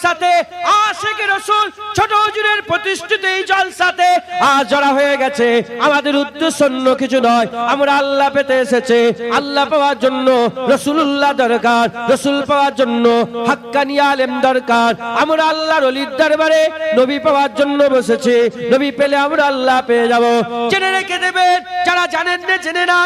জলসাতে আশিকে রাসূল ছোট হুজুরের প্রতিষ্ঠিত এই জলসাতে আজ জড়া হয়ে গেছে। আমাদের উদ্দেশ্য অন্য কিছু নয়, আমরা আল্লাহ পেতে এসেছে। আল্লাহ পাওয়ার জন্য রাসূলুল্লাহ দরকার, রাসূল পাওয়ার জন্য হাক্কানি আলেম দরকার। আমরা আল্লাহর ওলির দরবারে নবী পাওয়ার জন্য বসেছি। নবী পেলে আমরা আল্লাহ পেয়ে যাব। জেনে রেখে দেবেন, যারা জানেন না জেনে না,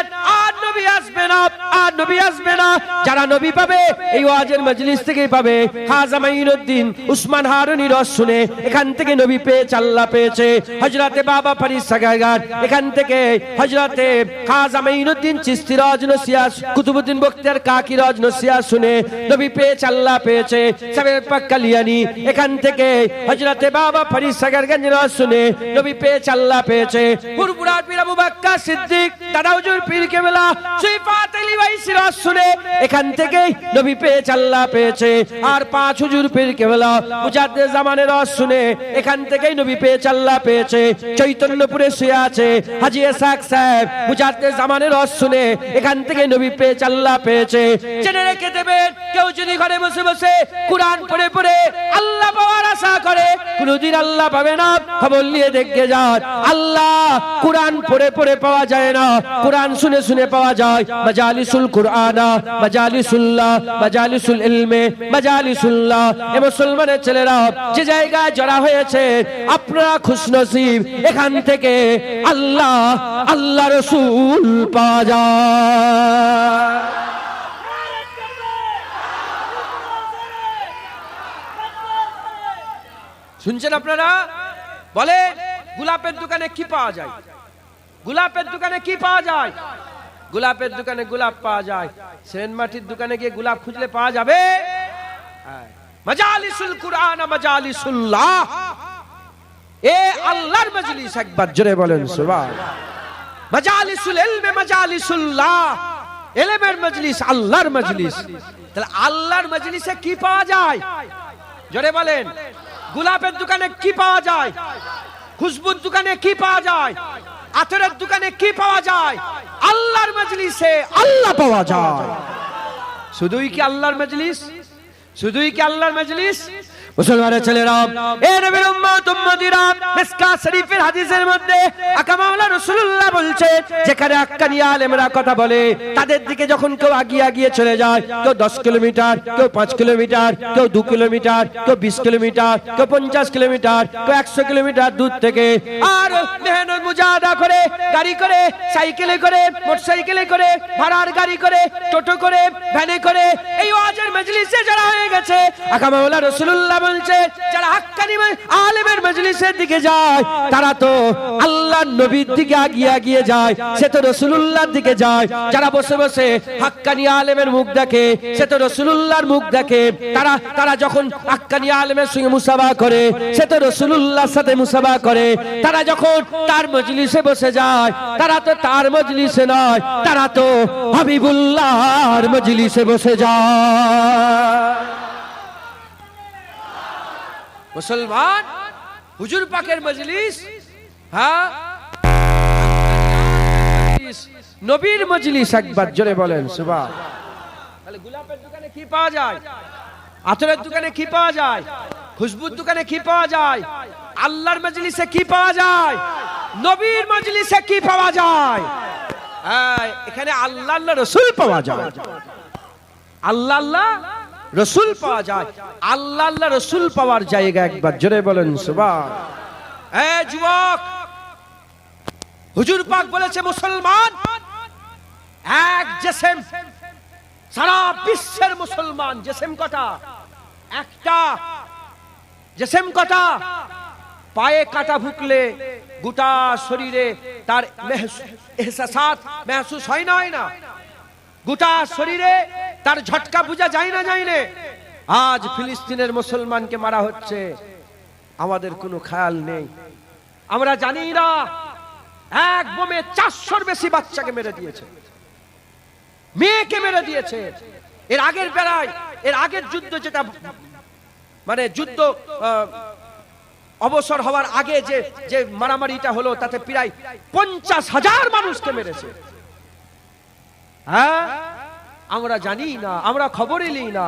আর নবী আসবে না, আর নবী আসবে না। যারা নবী পাবে এই ওয়াজের মজলিস থেকেই পাবে। খাজা মাইনুদ্দিন উসমান হারুনি রস শুনে এখান থেকে নবী পেয়েছে, আল্লাহ পেয়েছে। হযরতে বাবা ফরিদ সাগারগার এখান থেকে হযরতে খাজা মাইনুদ্দিন চিশতি রজ নসিহত, কুতুবউদ্দিন বখতিয়ার কাকি রজ নসিহত শুনে নবী পেয়েছে, আল্লাহ পেয়েছে। সাবের পাক কালিয়ানি এখান থেকে হযরতে বাবা ফরিদ সাগারগঞ্জ রস শুনে নবী পেয়েছে, আল্লাহ পেয়েছে। পুরপুরার পীর আবু বকর সিদ্দিক দাদা হুজুর পীর কেবলা সুইফাত আলী ভাইসি রস শুনে এখান থেকে নবী পেয়েছে, আল্লাহ পেয়েছে। আর পাঁচ হুজুর পীর কেবলা মুজাদ্দিদ জামানের রস শুনে এখান থেকেই নবী পেয়েছে, আল্লাহ পেয়েছে। চৈতন্যপুরে শুয়ে আছে হাজী ইসহাক সাহেব, মুজাদ্দিদ জামানের রস শুনে এখান থেকে নবী পেয়েছে, আল্লাহ পেয়েছে। জেনে রেখে দেবেন, কেউ যদি ঘরে বসে বসে কুরআন পড়ে পড়ে আল্লাহ পাওয়ার আশা করে, কোনদিন আল্লাহ পাবে না। খবর নিয়ে দেখে যান, আল্লাহ কুরআন পড়ে পড়ে পাওয়া যায় না, কুরআন শুনে শুনে পাওয়া যায়। মাজালিসুল কুরআনা, মাজালিসুল্লাহ, মাজালিসুল ইলমে, মাজালিসুল্লাহ। এ মুসলমানের ছেলেরা যে জায়গায় জড়া হয়েছে, আপনারা খুশনসিব। এখান থেকে আল্লাহ, আল্লাহ রাসূল পাওয়া যায়। শুনছেন আপনারা? বলে গোলাপের দোকানে কি পাওয়া যায়? গোলাপের দোকানে কি পাওয়া যায়? গোলাপের দোকানে গোলাপ পাওয়া যায়। সেনমাটির দোকানে গিয়ে গোলাপ খুঁজলে পাওয়া যাবে? মাজালিসুল কুরআন, মাজালিসুল্লাহ, এ আল্লাহর মজলিস। একবার জোরে বলেন সুবহানাল্লাহ। মাজালিসুল ইলমে, মাজালিসুল্লাহ, ইলমের মজলিস, আল্লাহর মজলিস। তাহলে আল্লাহর মজলিসে কি পাওয়া যায়? জোরে বলেন। গোলাপের দোকানে কি পাওয়া যায়? খুশবুর দোকানে কি পাওয়া যায়? আতরের দোকানে কি পাওয়া যায়? আল্লাহর মজলিসে আল্লাহ পাওয়া যায়। শুধুই কি আল্লাহর মজলিস? শুধুই কি আল্লাহর মজলিস? মুসলমানের ছেলেরা, এ নবীর উম্মত উম্মতিরা, মিসকাত শরীফের হাদিসের মধ্যে আকা মাওলা রাসূলুল্লাহ বলছে, যেখানে হাক্কানি আলেমরা কথা বলে তাদের দিকে যখন কেউ আগিয়ে আগিয়ে চলে যায়, কেউ 10 কিলোমিটার, কেউ 5 কিলোমিটার, কেউ 2 কিলোমিটার, কেউ 20 কিলোমিটার, কেউ 50 কিলোমিটার, কেউ 100 কিলোমিটার দূর থেকে, আর মেহনত মুজাহাদা করে, গাড়ি করে, সাইকেলে করে, মোটরসাইকেলে করে, ভাড়ার গাড়ি করে, টোটো করে, ভ্যানে করে এই ওয়াজের মজলিসে যারা হয়ে গেছে, আকা মাওলা রাসূলুল্লাহ বলছে, যারা হাক্কানি আলেমের মজলিসের দিকে যায় তারা তো আল্লাহর নবীর দিকে আগিয়ে আগিয়ে যায়, সে তো রাসূলুল্লাহর দিকে যায়। যারা বসে বসে হাক্কানি আলেমের মুখ দেখে, সে তো রাসূলুল্লাহর মুখ দেখে। তারা যখন হাক্কানি আলেমের সঙ্গে মুসাফা করে, সে তো রাসূলুল্লাহর সাথে মুসাফা করে। তারা যখন তার মজলিসে বসে যায়, তারা তো তার মজলিসে নয়, তারা তো হাবিবুল্লাহর মজলিসে বসে যায়। মুসলমান, হুজুর পাকের মজলিস, হ্যাঁ, নবীর মজলিস। একবার জোরে বলেন সুবহানাল্লাহ। তাহলে গোলাপের দোকানে কি পাওয়া যায়? আতরের দোকানে কি পাওয়া যায়? খুশবুর দোকানে কি পাওয়া যায়? আল্লাহর মজলিসে কি পাওয়া যায়? নবীর মজলিসে কি পাওয়া যায়? হ্যাঁ, এখানে আল্লাহ আল্লাহ রাসূল পাওয়া যায়। আল্লাহ আল্লাহ রাসূল পাওয়া যায়। আল্লাহ আল্লাহ রাসূল পাওয়ার জায়গা, একবার জোরে বলেন সুবহানাল্লাহ। এ যুবক, হুজুর পাক বলেছে মুসলমান এক জিসম, সারা বিশ্বের মুসলমান। জিসম কটা? একটা। জিসম কটা? পায়ে কাটা ঢুকলে গোটা শরীরে তার এহসাসাত মেহসুস হয় না, হয় না? গোটা শরীরে তার ঝটকা বুঝা যায় না, যায় না? আজ ফিলিস্তিনের মুসলমানকে মারা হচ্ছে, আমাদের কোনো খেয়াল নেই। আমরা জানি না এক বোমে 400-র বেশি বাচ্চাকে মেরে দিয়েছে, মেয়েকে মেরে দিয়েছে। এর আগের বেলায়, এর আগের যুদ্ধ, যেটা মানে যুদ্ধ অবসর হওয়ার আগে যে মারামারিটা হলো, তাতে প্রায় 50,000 মানুষকে মেরেছে। হ্যাঁ, আমরা জানি না, আমরা খবরই নিই না।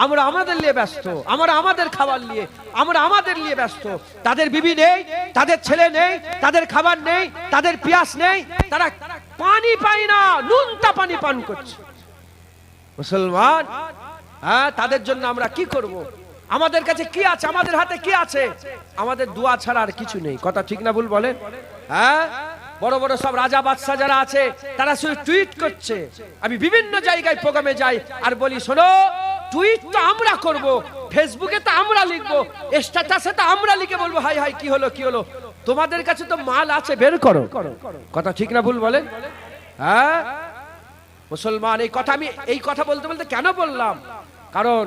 আমরা আমাদের নিয়ে ব্যস্ত, আমরা আমাদের খাবার নিয়ে, আমরা আমাদের নিয়ে ব্যস্ত। তাদের বিবি নেই, তাদের ছেলে নেই, তাদের খাবার নেই, তাদের পিয়াস নেই, তারা পানি পায় না, নুনটা পানি পান করছে। মুসলমান, হ্যাঁ, তাদের জন্য আমরা কি করব? আমাদের কাছে কি আছে? আমাদের হাতে কি আছে? আমাদের দোয়া ছাড়া আর কিছু নেই। কথা ঠিক না ভুল বলেন? হ্যাঁ, বড় বড় সব রাজা বাদশা যারা আছে তারা শুধু টুইট করছে। আমি বিভিন্ন জায়গায় প্রোগ্রামে যাই আর বলি, শোনো, টুইট তো আমরা করব, ফেসবুকে তো আমরা লিখবো, স্ট্যাটাসে তো আমরা লিখে বলবো হাই হাই কি হলো কি হলো। তোমাদের কাছে তো মাল আছে, বের করো। কথা ঠিক না ভুল বলেন? হ্যাঁ মুসলমান, এই কথা বলতে বলতে কেন বললাম? কারণ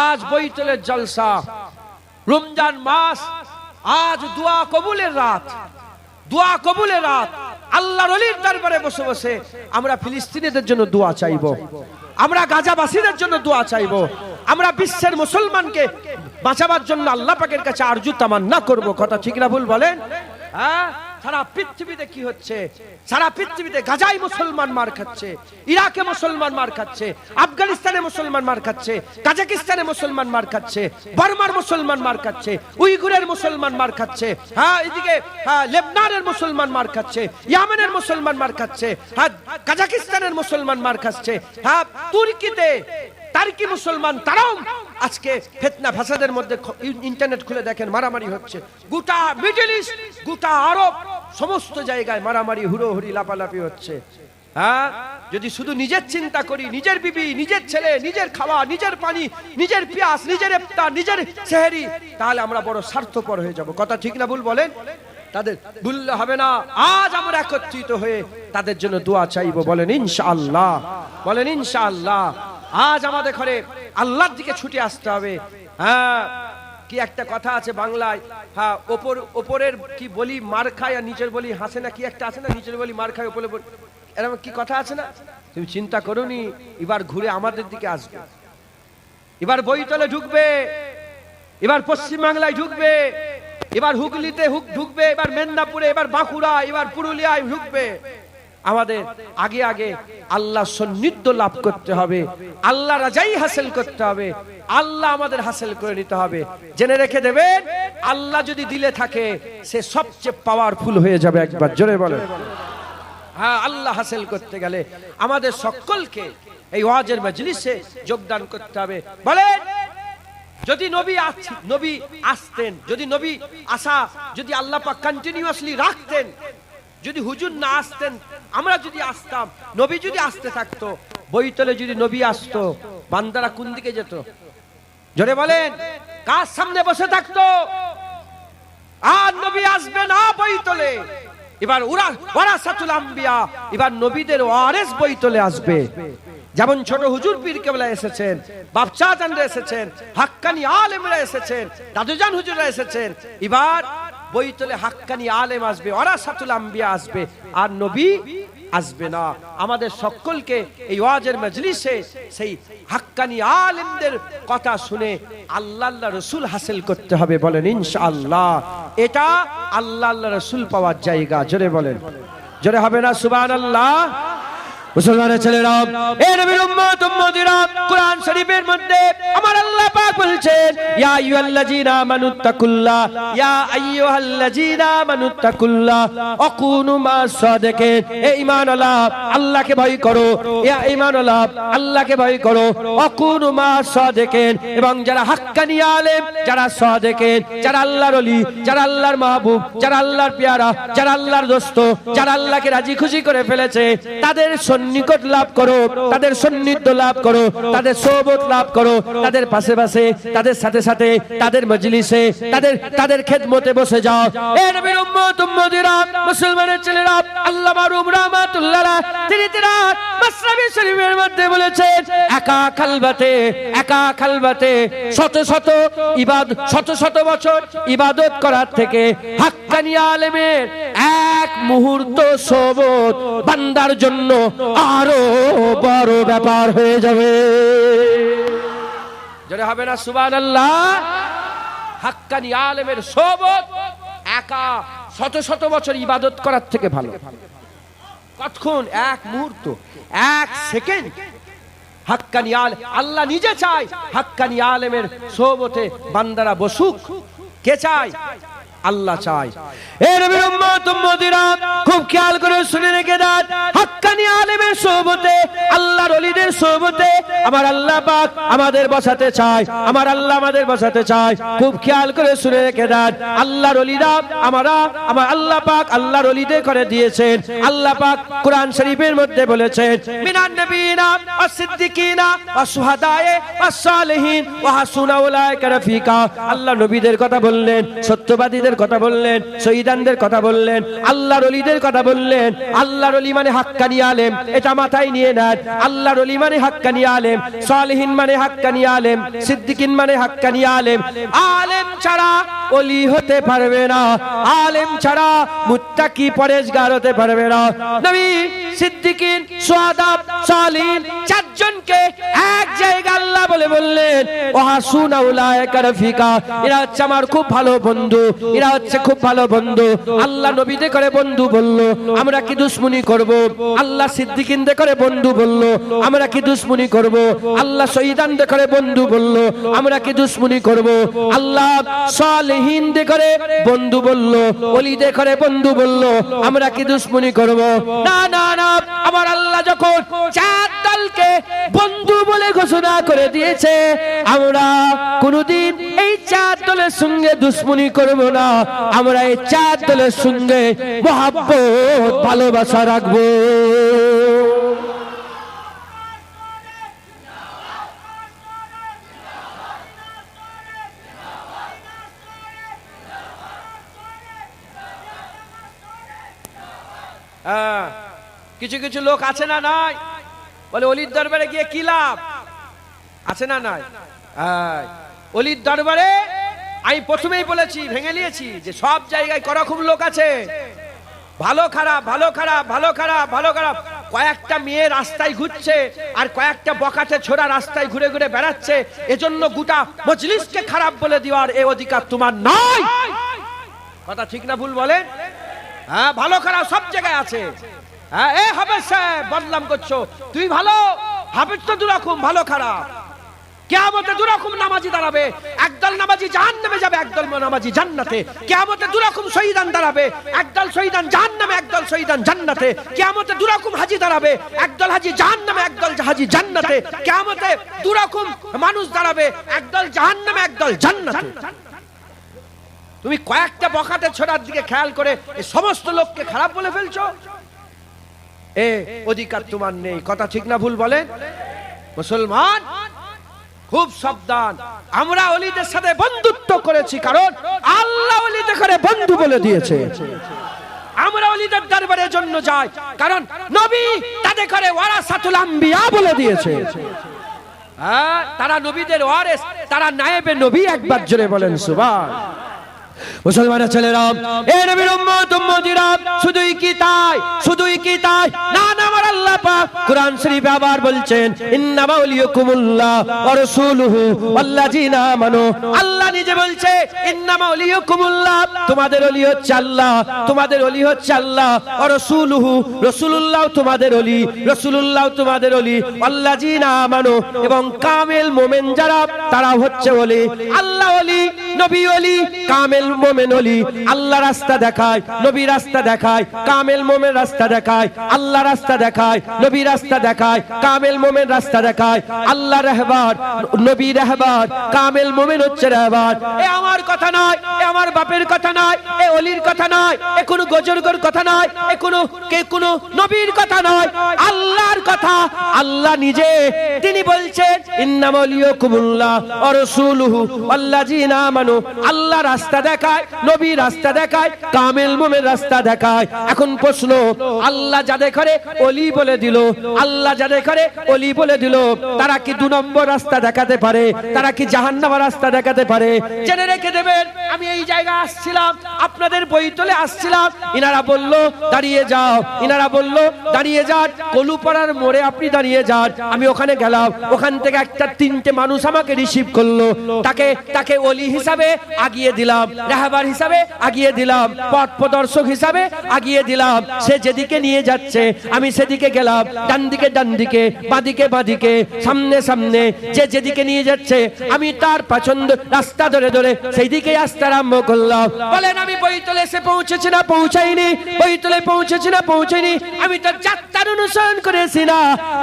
আজ বৈতলের জলসা, রমজান মাস, আজ দোয়া কবুলের রাত, দোয়া কবুলের রাত। আল্লাহর ওলির দরবারে বসে বসে আমরা ফিলিস্তিনিদের জন্য দোয়া চাইবো, আমরা গাজাবাসীদের জন্য দোয়া চাইবো, আমরা বিশ্বের মুসলমানকে বাঁচাবার জন্য আল্লাহ পাকের কাছে আরজু তামান্না করব। কথা ঠিক না ভুল বলেন? হ্যাঁ, সারা পৃথিবীতে কি হচ্ছে? সারা পৃথিবীতে গাজায় মুসলমান মার খাচ্ছে, ইরাকে মুসলমান মার খাচ্ছে, আফগানিস্তানে মুসলমান মার খাচ্ছে, কাজাকিস্তানে মুসলমান মার খাচ্ছে, বার্মার মুসলমান মার খাচ্ছে, উইগুরের মুসলমান মার খাচ্ছে, হ্যাঁ এদিকে লেবনানের মুসলমান মার খাচ্ছে, ইয়েমেনের মুসলমান মার খাচ্ছে, হ্যাঁ কাজাকিস্তানের মুসলমান মার খাচ্ছে, হ্যাঁ তুর্কিতে টার্কি মুসলমান, তারাও আজকে ফিতনা ফাসাদের মধ্যে ইন্টারনেট খুলে দেখেন মারামারি হচ্ছে। গোটা মিডল ইস্ট, গোটা আরব, সমস্ত জায়গায় মারামারি, হুড়োহুড়ি, লাপালাপি হচ্ছে। হ্যাঁ, যদি শুধু নিজের চিন্তা করি, নিজের বিবি, নিজের ছেলে, নিজের খাওয়া, নিজের পানি, নিজের পিয়াস, নিজের ইফতার, নিজের সেহরি, তাহলে আমরা বড় স্বার্থপর হয়ে যাব। কথা ঠিক না ভুল বলেন? তাদের ভুললে হবে না। আজ আমরা একত্রিত হয়ে তাদের জন্য দোয়া চাইবো। বলেন ইনশাআল্লাহ, বলেন ইনশাআল্লাহ। আজ আমাদের ঘরে আল্লাহর দিকে ছুটে আসতে হবে। হ্যাঁ, কি একটা কথা আছে বাংলায়, হ্যাঁ, ওপরের কি বলি মার খায় আর নিচের বলি হাসে না, কি একটা আছে না, নিচের বলি মার খায় ওপরে বলি, এরকম কি কথা আছে না? তুমি চিন্তা করোনি, এবার ঘুরে আমাদের দিকে আসবে, এবার বৈতলে ঢুকবে, এবার পশ্চিম বাংলায় ঢুকবে, এবার হুগলিতে ঢুকবে, এবার মেদিনীপুরে, এবার বাঁকুড়া, এবার পুরুলিয়ায় ঢুকবে। আমাদের আগে আগে আল্লাহ সান্নিধ্য লাভ করতে হবে, আল্লাহ রাজাই হাসিল করতে হবে, আল্লাহ আমাদের হাসিল করে নিতে হবে। জেনে রেখে দেবেন, আল্লাহ যদি দিলে থাকে সে সবচেয়ে পাওয়ারফুল হয়ে যাবে। একবার জোরে বলেন। হ্যাঁ, আল্লাহ হাসিল করতে গেলে আমাদের সকলকে এই ওয়াজের মজলিসে যোগদান করতে হবে। বলেন, যদি নবী আসতেন, যদি নবী আসা, যদি আল্লাহ পাক কন্টিনিউয়াসলি রাখতেন, যদি হুজুর না আসতেন, আমরা যদি আসতাম, নবী যদি আসতে থাকতো, বৈতলে যদি নবী আসতো, বান্দারা কোন দিকে যেত? জোরে বলেন, কার সামনে বসে থাকতো? আর নবী আসবে না বৈতলে। এবার ওয়ারাসাতুল আম্বিয়া, এবার নবীদের ওয়ারিস বৈতলে আসবে। যেমন ছোট হুজুর পীর কেবলা এসেছেন, বাপচা চান্দা এসেছেন, হাক্কানি আলেমরা এসেছেন, দাদুজান হুজুররা এসেছেন, এবার বৈতলে হাক্কানি আলেম আসবে, ওয়ারাসাতুল আম্বিয়া আসবে, আর নবী আসবে না। আমাদের সকলকে এই ওয়াজের মজলিসে সেই হাক্কানি আলেমদের কথা শুনে আল্লাহ রাসূল হাসিল করতে হবে। বলেন ইনশাআল্লাহ। এটা আল্লাহ রাসূল পাওয়ার জায়গা। জোরে বলেন, জোরে হবে না সুবহানাল্লাহ? মুসলমানের ছেলেরা, এই নবীর উম্মত উম্মতিরা, কোরআন শরীফের মধ্যে আমার আল্লাহ পাক বলছেন, ইয়া আইয়ুহাল্লাযীনা আমানুত্তাকুল্লাহ, ইয়া আইয়ুহাল্লাযীনা আমানুত্তাকুল্লাহ ওয়াকুনু মা'আস সাদিকিন। এই ঈমানওয়ালা, আল্লাহকে ভয় করো, ইয়া ঈমানওয়ালা, আল্লাহকে ভয় করো, ওয়াকুনু মা'আস সাদিকিন। এবং যারা হাক্কানি আলেম, যারা সাদিকিন, যারা আল্লাহর ওলি, যারা আল্লাহর মাহবুব, যারা আল্লাহর পেয়ারা, যারা আল্লাহর দোস্ত, যারা আল্লাহকে রাজি খুশি করে ফেলেছে, তাদের নিকট লাভ করো, তাদের সান্নিধ্য লাভ করো, তাদের সোহবত লাভ করো, তাদের পাশে পাশে, তাদের সাথে সাথে, তাদের মজলিসে, তাদের খেদমতে বসে যাও। এ নবীর উম্মত উম্মতিরা, মুসলমানের ছেলেরা, আল্লাহ মারুম রাহমাতুল্লাহ তিনি মাসনাবী শরীফের মধ্যে বলেছেন, একা খালবাতে শত শত বছর ইবাদত করার থেকে হাক্কানি আলেমের এক মুহূর্ত সোহবত বান্দার জন্য আরো বড় ব্যাপার হয়ে যাবে। যারা হবে না সুবহানাল্লাহ? হাক্কানি আলেমের সোহবত একা শত বছর ইবাদত করার থেকে ভালো। কতক্ষণ? এক মুহূর্ত, এক সেকেন্ড। হাক্কানি আল্লাহ নিজে চায় হাক্কানি আলেমের সোহবতে বান্দারা বসুক। কে চায়? আল্লাহ চায়। এ নবীর উম্মত উম্মতিরা খুব খেয়াল করে শুনে রেখে দেন, হাক্কানি আলেমের সোহবতে, আল্লাহর ওলিদের সোহবতে আমার আল্লাহ পাক আমাদের বসাতে চায়, আমার আল্লাহ আমাদের বসাতে চায়। খুব খেয়াল করে শুনে রেখে দেন, আল্লাহর ওলিরা আমার আল্লাহ পাক আল্লাহর ওলিদের করে দিয়েছেন। আল্লাহ পাক কোরআন শরীফের মধ্যে বলেছেন, মিনান নবিয়িনা ওয়াস সিদ্দিকিনা ওয়াস শুহাদায়ে ওয়াস সালিহিন ওয়া হাসুনা উলাইকা রাফিকা। আল্লাহ নবীদের কথা বললেন, সত্যবাদীদের কথা বললেন, শহীদানদের কথা বললেন, আল্লাহর ওলিদের কথা বললেন। আল্লাহর ওলি মানে হাক্কানি আলেম, এটা মাথায় নিয়ে নেন। আল্লাহর ওলি মানে হাক্কানি আলেম, সালেহিন মানে হাক্কানি আলেম, সিদ্দিকিন মানে হাক্কানি আলেম। আলেম ছাড়া ওলি হতে পারবে না, আলেম ছাড়া মুত্তাকি পরেশগার হতে পারবে না। নবী, সিদ্দিকিন, শুহাদা, সালেহিন চারজনকে এক জায়গায় আল্লাহ বলে বললেন, ওয়া হাসুনা উলাইকা রাফিকা। এরা হচ্ছে আমার খুব ভালো বন্ধু, এরা হচ্ছে খুব ভালো বন্ধু। আল্লাহ নবীদের করে বন্ধু বললো, আমরা কি দুশ্মনী করব? আল্লাহ সিদ্দিকিনদের করে বন্ধু বললো, আমরা কি দুশ্মনী করব? আল্লাহ শহীদানদের করে বন্ধু বললো, আমরা কি দুশ্মনী করব? আল্লাহ সালেহিনদের করে বন্ধু বললো, ওলিদের করে বন্ধু বললো, আমরা কি দুশ্মনী করব? না না না, আমার আল্লাহ যখন চার দলকে বন্ধু বলে ঘোষণা করে দিয়েছে, আমরা কোনদিন এই চার দলের সঙ্গে দুশ্মনী করব না, আমরা এই চার দলের সঙ্গে মহব্বত ভালোবাসা রাখবো। কিছু কিছু লোক আছে না নাই, বলে অলির দরবারে গিয়ে কি লাভ, আছে না নাই? অলির দরবারে আমি প্রথমেই বলেছি, ভেঙে নিয়েছি যে সব জায়গায় করকম লোক আছে, ভালো খারাপ ভালো খারাপ ভালো খারাপ ভালো খারাপ। কয়েকটা মেয়ে রাস্তায় ঘুরছে আর কয়েকটা বকাটে ছোড়া রাস্তায় ঘুরে ঘুরে বেড়াচ্ছে, এজন্য গোটা মজলিসকে খারাপ বলে দেওয়ার এই অধিকার তোমার নাই। কথা ঠিক না ভুল বলেন? হ্যাঁ, ভালো খারাপ সব জায়গায় আছে। হ্যাঁ, এ হাফেজ সাহেব বদনাম করছো, তুই ভালো, হাফেজ তো দুরকম ভালো খারাপ। কিয়ামতে দুরকম নামাজি দাঁড়াবে, একদল নামাজি জাহান্নামে যাবে, একদল নামাজি জান্নাতে। কিয়ামতে দুরকম শহীদান দাঁড়াবে, একদল শহীদান জাহান্নামে, একদল শহীদান জান্নাতে। কিয়ামতে দুরকম হাজী দাঁড়াবে, একদল হাজী জাহান্নামে, একদল হাজী জান্নাতে। কিয়ামতে দুরকম মানুষ দাঁড়াবে, একদল জাহান্নামে, একদল জান্নাতে। তুমি কয়েকটা বকাটে ছোড়ার দিকে খেয়াল করে এই সমস্ত লোককে খারাপ বলে ফেলছো, এ অধিকার তোমার নেই। কথা ঠিক না ভুল বলেন? মুসলমান খুব সাবধান। আমরা ওলিদের সাথে বন্ধুত্ব করেছি কারণ আল্লাহ ওলিদের করে বন্ধু বলে দিয়েছে। আমরা ওলিদের দরবারের জন্য যাই কারণ নবী তাদের করে ওয়ারাসাতুল আম্বিয়া বলে দিয়েছে। তারা নবীদের ওয়ারিস, তারা নায়েবে নবী। একবার জোরে বলেন সুবহান। মুসলমানের ছেলেরা, এ নবীর উম্মত উম্মতিরা, শুধুই কি তাই, শুধুই কি তাই? না না, আমার আল্লাহ পাক কোরআন শরীফে আবার বলছেন, ইন্নামা ওয়ালিয়াকুমুল্লাহ ওয়া রাসূলুহু ওয়াল্লাযিনা আমানু। আল্লাহ নিজে বলছে, ইন্নামা ওয়ালিয়াকুমুল্লাহ, তোমাদের ওলি হচ্ছে আল্লাহ, তোমাদের ওলি হচ্ছে আল্লাহ। ওয়া রাসূলুহু, রাসূলুল্লাহ তোমাদের ওলি, রাসূলুল্লাহ তোমাদের ওলি। ওয়াল্লাযিনা আমানু, এবং কামেল মুমিন যারা, তারা হচ্ছে ওলি। আল্লাহ ওলি, নবী ওলি, কামেল মুমিন ওলি। আল্লাহ রাস্তা দেখায়, নবী রাস্তা দেখায়, কামেল মুমিন রাস্তা দেখায়। আল্লাহ রাস্তা দেখায়, নবী রাস্তা দেখায়, কামেল মুমিন রাস্তা দেখায়। আল্লাহ রাহবার, নবী রাহবার, কামেল মুমিন হচ্ছে রাহবার। এ আমার কথা নয়, এ আমার বাপের কথা নয়, এ ওলির কথা নয়, এ কোনো গজরগর কথা নয়, এ কোনো নবীর কথা নয়, আল্লাহর কথা। আল্লাহ নিজে তিনি বলছেন, ইন্নামা ওয়ালিয়াকুমুল্লাহ ওয়া রাসূলুহু ওয়াল্লাযিনা আমানু। আল্লাহ রাস্তা দেখায়, নবী রাস্তা দেখায়, কামেল মুমিন রাস্তা দেখায়। এখন প্রশ্ন, আল্লাহ যাদের করে ওলি বলে দিল, আল্লাহ যাদের করে ওলি বলে দিল, তারা কি 2 নম্বর রাস্তা দেখাতে পারে? তারা কি জাহান্নামের রাস্তা দেখাতে পারে? জেনে রেখে দেবেন, আমি এই জায়গায় আসছিলাম, আপনাদের বইতলে আসছিলাম, ইনারা বলল দাঁড়িয়ে যাও, ইনারা বলল দাঁড়িয়ে যান, কলুপাড়ার মোড়ে আপনি দাঁড়িয়ে যান। আমি ওখানে গেলাম, ওখান থেকে একটা 3টে মানুষ আমাকে রিসিভ করলো, তাকে ওলি হিসাবে হিসাবে আগিয়ে দিলাম, রাহবার হিসাবে আগিয়ে দিলাম, পথ প্রদর্শক হিসাবে আগিয়ে দিলাম। সে যেদিকে নিয়ে যাচ্ছে আমি সেদিকে গেলাম, ডান দিকে ডান দিকে, বাঁদিকে বাঁদিকে, সামনে সামনে, যে যেদিকে নিয়ে যাচ্ছে আমি তার পছন্দ রাস্তা ধরে ধরে সেই দিকে আসতে আরম্ভ করলাম। বলেন আমি বইতলে এসে পৌঁছেছি না পৌঁছাইনি? বইতলে পৌঁছেছি না পৌঁছাইনি? আমি তো যাত্রার অনুসরণ করেছি না,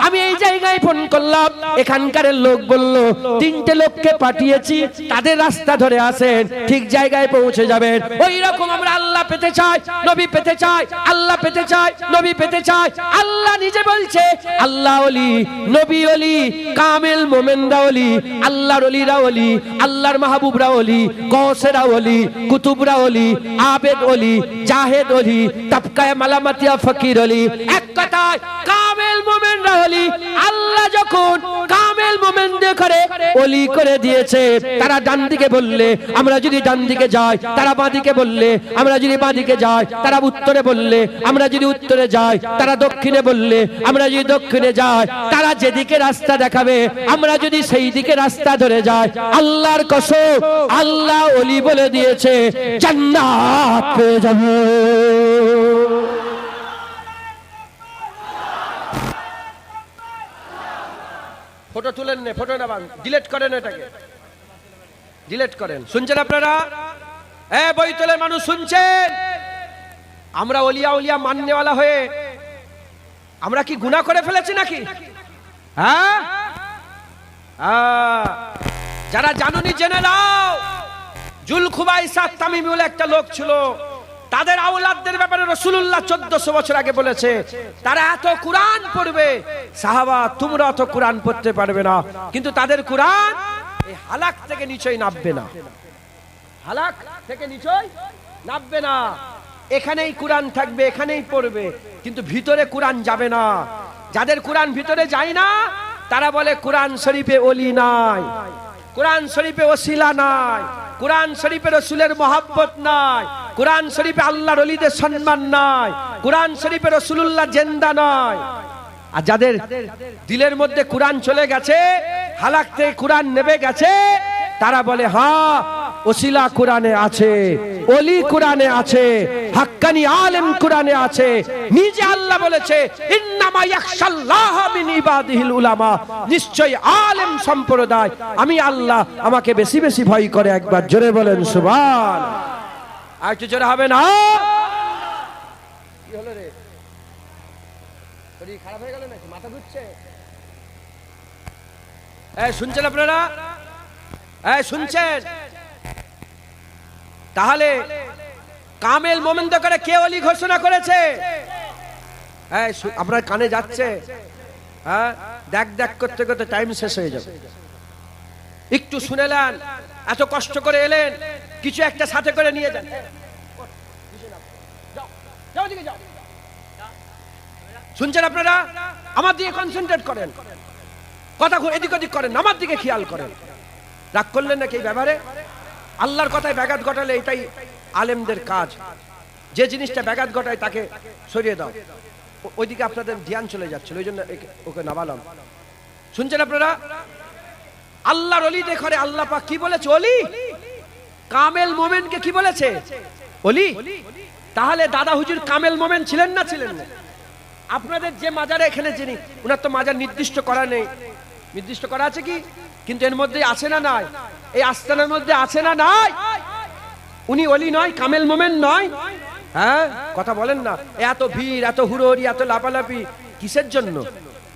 আমি এই জায়গায় ফোন করলাম, এখানকার লোক বলল 3টে লোককে পাঠিয়েছি, তাদের রাস্তা ধরে আসেন, ঠিক জায়গায় পৌঁছে যাবেন। ওই রকম আমরা আল্লাহ পেতে চাই, নবী পেতে চাই, আল্লাহ পেতে চাই, নবী পেতে চাই। আল্লাহ নিজে বলছে আল্লাহ ওলি, নবী ওলি, কামেল মোমেনরা ওলি, আল্লাহর ওলিরা ওলি, আল্লাহর মাহবুবরা ওলি, গৌসেরা ওলি, কুতুবরা ওলি, আবেদ ওলি, জাহেদ ওলি, তাবকায়ে মালামাতিয়া ফকির ওলি। এক কথায় কামেল মোমেনরা ওলি। আল্লাহ যখন কামেল মোমেনদের করে ওলি করে দিয়েছে, তারা ডান দিকে বললে আমরা যদি ডান দিকে যাই, তারা বাঁ দিকে বললে আমরা যদি বাঁ দিকে যাই, তারা উত্তরে বললে আমরা যদি উত্তরে যাই, তারা দক্ষিণে বললে আমরা যদি দক্ষিণে যাই, তারা যেদিকে রাস্তা দেখাবে আমরা যদি সেই দিকে রাস্তা ধরে যাই, আল্লাহর কসম আল্লাহ ওলি বলে দিয়েছে জান্নাত পেয়ে যাবে। ফটো তুলেন না, ফটো না ডিলিট করেন, এটাকে ডিলিট করেন। শুনছেন আপনারা? বইতলের মানুষ শুনছেন? আমরা ওলিয়া ওলিয়া মাননেওয়ালা হয়ে আমরা কি গুনাহ করে ফেলেছি নাকি? হ্যাঁ, যারা জানুনি জেনে নাও। জুলখুবাইসা তামিমি বলে একটা লোক ছিল, তাদের আওলাদদের ব্যাপারে রাসূলুল্লাহ 1400 বছর আগে বলেছে তারা এত কুরআন পড়বে, সাহাবা তোমরা এত কুরআন পড়তে পারবে না, কিন্তু তাদের কুরআন এই হালাক থেকে নিচেই নামবে না, হালাক থেকে নিচেই নামবে না। এখানেই কুরআন থাকবে, এখানেই পড়বে, কিন্তু ভিতরে কুরআন যাবে না। যাদের কুরআন ভিতরে যায় না তারা বলে কুরআন শরীফে ওলি নাই, কুরআন শরীফে ওসিলা নাই, কুরআন শরীফে রাসূলের মহব্বত নাই, কুরআন শরীফে আল্লাহর ওলিদের সম্মান নাই, কুরআন শরীফে রাসূলুল্লাহ জিন্দা নাই। আর যাদের দিলের মধ্যে কুরআন চলে গেছে, হালাক থেকে কুরআন নেবে গেছে, তারা বলে হ্যাঁ ওসিলা কুরআনে আছে, ওলি কুরআনে আছে, হাক্কানি আলেম কুরআনে আছে। নিজে আল্লাহ বলেছে ইন্নামা ইয়াখশাল্লাহ মিন ইবাদিহিল উলামা, নিশ্চয় আলেম সম্প্রদায় আমি আল্লাহ আমাকে বেশি বেশি ভয় করে। একবার জোরে বলেন সুবহান। আর একটু জোরে হবে না? কি হলো রে? শরীর খারাপ হয়ে গেল নাকি? মাথা ঘুরছে? শুনছেন আপনারা? শুনছেন? তাহলে কামেল মোমেনদের করে কে ওলি ঘোষণা করেছে? আপনার কানে যাচ্ছে? দেখ দেখ করতে করতে টাইম শেষ হয়ে যাবে। একটু শুনেলেন, এত কষ্ট করে এলেন, কিছু একটা সাথে করে নিয়ে যান। শুনছেন আপনারা? আমার দিকে কনসেন্ট্রেট করেন, কথা এদিক ওদিক করেন, আমার দিকে খেয়াল করেন। রাগ করলেন নাকি এই ব্যাপারে? আল্লাহর কথায় ব্যাঘাত ঘটালে এটাই আলেমদের কাজ। যে জিনিসটা ব্যাঘাত ঘটায় তাকে সরিয়ে দাও। ওইদিকে আপনাদের ধ্যান চলে যাচ্ছিল, ওই জন্য ওকে নামালাম। শুনছেন আপনারা? আল্লাহর ওলিদের ঘরে আল্লাহ পাক কি বলেছে? ওলি। কামেল মোমেনকে কি বলেছে? ওলি। তাহলে দাদা হুজুর কামেল মোমেন ছিলেন না ছিলেন না? আপনাদের যে মাজারে এখানে যিনি, উনার তো মাজার নির্দিষ্ট করা নেই। নির্দিষ্ট করা আছে কি? কিন্তু এর মধ্যে আছে না নাই? এই আস্তানার মধ্যে আছে না নাই? উনি ওলি নয়, কামেল মোমেন নয়? হ্যাঁ, কথা বলেন না। এত ভিড়, এত হুড়োহুড়ি, এত লাপালাপি কিসের জন্য?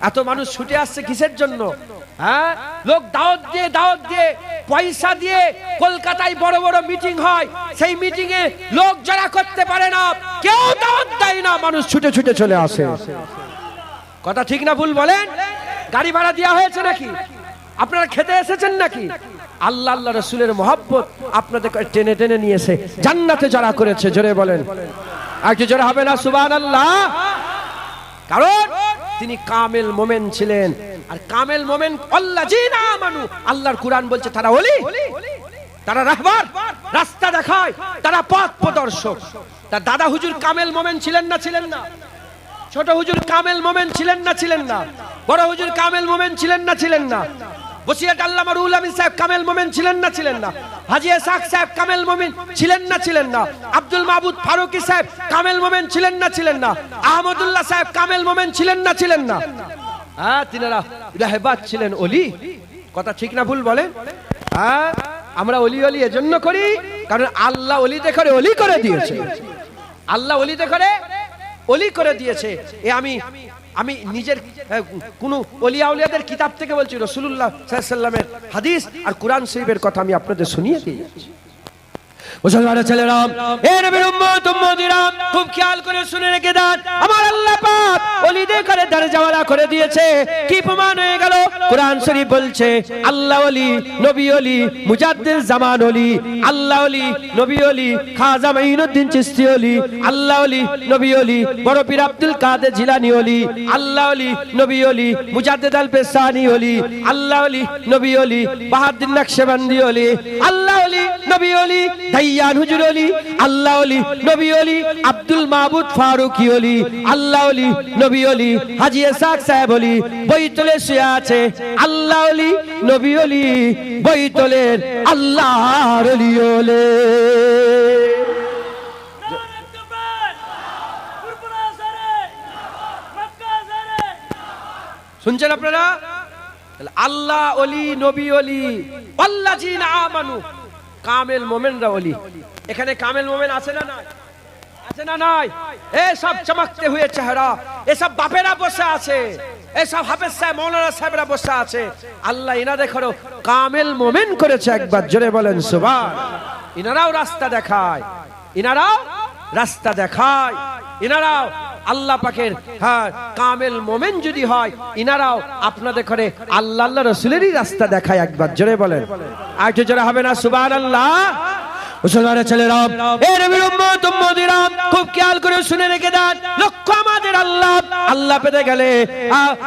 এত মানুষ ছুটে আসছে কিসের জন্য? হ্যাঁ, লোক দাওয়াত দিয়ে পয়সা দিয়ে কলকাতায় বড় বড় মিটিং হয়, সেই মিটিং এ লোক যারা করতে পারে না, কেউ দাওয়াত দেয় না, মানুষ ছুটে ছুটে চলে আসে। কথা ঠিক না ভুল বলেন? গাড়ি ভাড়া দেওয়া হয়েছে নাকি? আপনারা খেতে এসেছেন নাকি? আল্লাহ আল্লাহ রাসূলের মহব্বত আপনাদের টেনে টেনে নিয়েছে জান্নাতে যারা করেছে। জোরে বলেন, আর কি জোরে হবে না সুবহানাল্লাহ? কারণ তিনি কামেল মোমেন ছিলেন। আর কামেল মোমেন আল্লাযিনা আমানু, আল্লাহর কুরআন বলছে তারা ওলি, তারা রাহবার, রাস্তা দেখায়, তারা পথ প্রদর্শক। তার দাদা হুজুর কামেল মোমেন ছিলেন না ছিলেন না? ছোট হুজুর কামেল মোমেন ছিলেন না ছিলেন না? বড় হুজুর কামেল মোমেন ছিলেন না ছিলেন না? বসিরহাট আল্লামা রুহুল আমিন সাহেব কামেল মোমেন ছিলেন না ছিলেন না? হাজী ইসহাক সাহেব কামেল মোমেন ছিলেন না ছিলেন না? আব্দুল মাহমুদ ফারুকী সাহেব কামেল মোমেন ছিলেন না ছিলেন না? আহমদুল্লাহ সাহেব কামেল মোমেন ছিলেন না ছিলেন না? হ্যাঁ, তিনারা রাহবাত ছিলেন, ওলি। কথা ঠিক না ভুল বলেন? হ্যাঁ, আমরা ওলি ওলি এজন্য করি কারণ আল্লাহ ওলিতে করে ওলি করে দিয়েছে। আল্লাহ ওলিতে করে ওলি করে দিয়েছে। আমি নিজের কোন ওলিয়া উলিয়াদের কিতাব থেকে বলছি, রাসূলুল্লাহ সাল্লাল্লাহু আলাইহি ওয়াসাল্লামের হাদিস আর কোরআন শরীফের কথা আমি আপনাদের শুনিয়ে দিয়েছি। মুসলমানের ছেলেরা, এ নবীর উম্মত উম্মতিরা, খুব খেয়াল করে শুনে রেখে দেন, আমার আল্লাহ পাক ওলিদের করে দরজাওয়ালা করে দিয়েছে। কি প্রমাণ হয়ে গেল? কোরআন শরীফ বলছে আল্লাহ ওলি, নবী ওলি, মুজাদ্দিদ জামান ওলি, আল্লাহ ওলি, নবী ওলি, খাজা মাইনুদ্দিন চিশতি ওলি, আল্লাহ ওলি, নবী ওলি, বড় পীর আব্দুল কাদের জিলানী ওলি, আল্লাহ ওলি, নবী ওলি, মুজাদ্দিদ আল পেশানি ওলি, আল্লাহ ওলি, নবী ওলি, বাহাউদ্দিন নকশবন্দি ওলি, আল্লাহ ওলি, নবী ওলি, দাইয়ান হুজুর ওলি, আল্লাহ ওলি, নবী ওলি, আব্দুল মাহমুদ ফারুকী ওলি, আল্লাহ ওলি, নবী ওলি, হাজী ইসহাক সাহেব ওলি, বইতলে শুয়ে আছে আল্লাহ ওলি, নবী ওলি, বইতলের আল্লাহর ওলি ওলে। শুনছেন আপনারা? আল্লাহ ওলি, নবী ওলি, আল্লাযীনা আমানু, কামেল মোমেনরা ওলি। এখানে কামেল মোমেন আছে না নাই? আছে না নাই? এই সব চমকতে হুয়ে চেহারা, এই সব বাপেরা বসে আছে, এই সব হাফেজ সাহেব মাওলানা সাহেবরা বসে আছে। আল্লাহ ইনাদের করো কামেল মোমেন করেছে, একবার জোরে বলেন সুবহান। ইনারাও রাস্তা দেখায়, ইনারাও রাস্তা দেখায়, ইনারাও আল্লাহ পাকের হ্যাঁ কামেল মোমেন যদি হয়, ইনারাও আপনাদের করে আল্লাহ আল্লাহ রাসূলেরই রাস্তা দেখায়, একবার জোরে বলেন। আর একটু জোরে হবে না সুবহানাল্লাহ? মুসলমানের ছেলেরা, এ নবীর উম্মত উম্মতিরা, খুব খেয়াল করে শুনে রেখে দেন, লক্ষ্য আমাদের আল্লাহ। আল্লাহ পেতে গেলে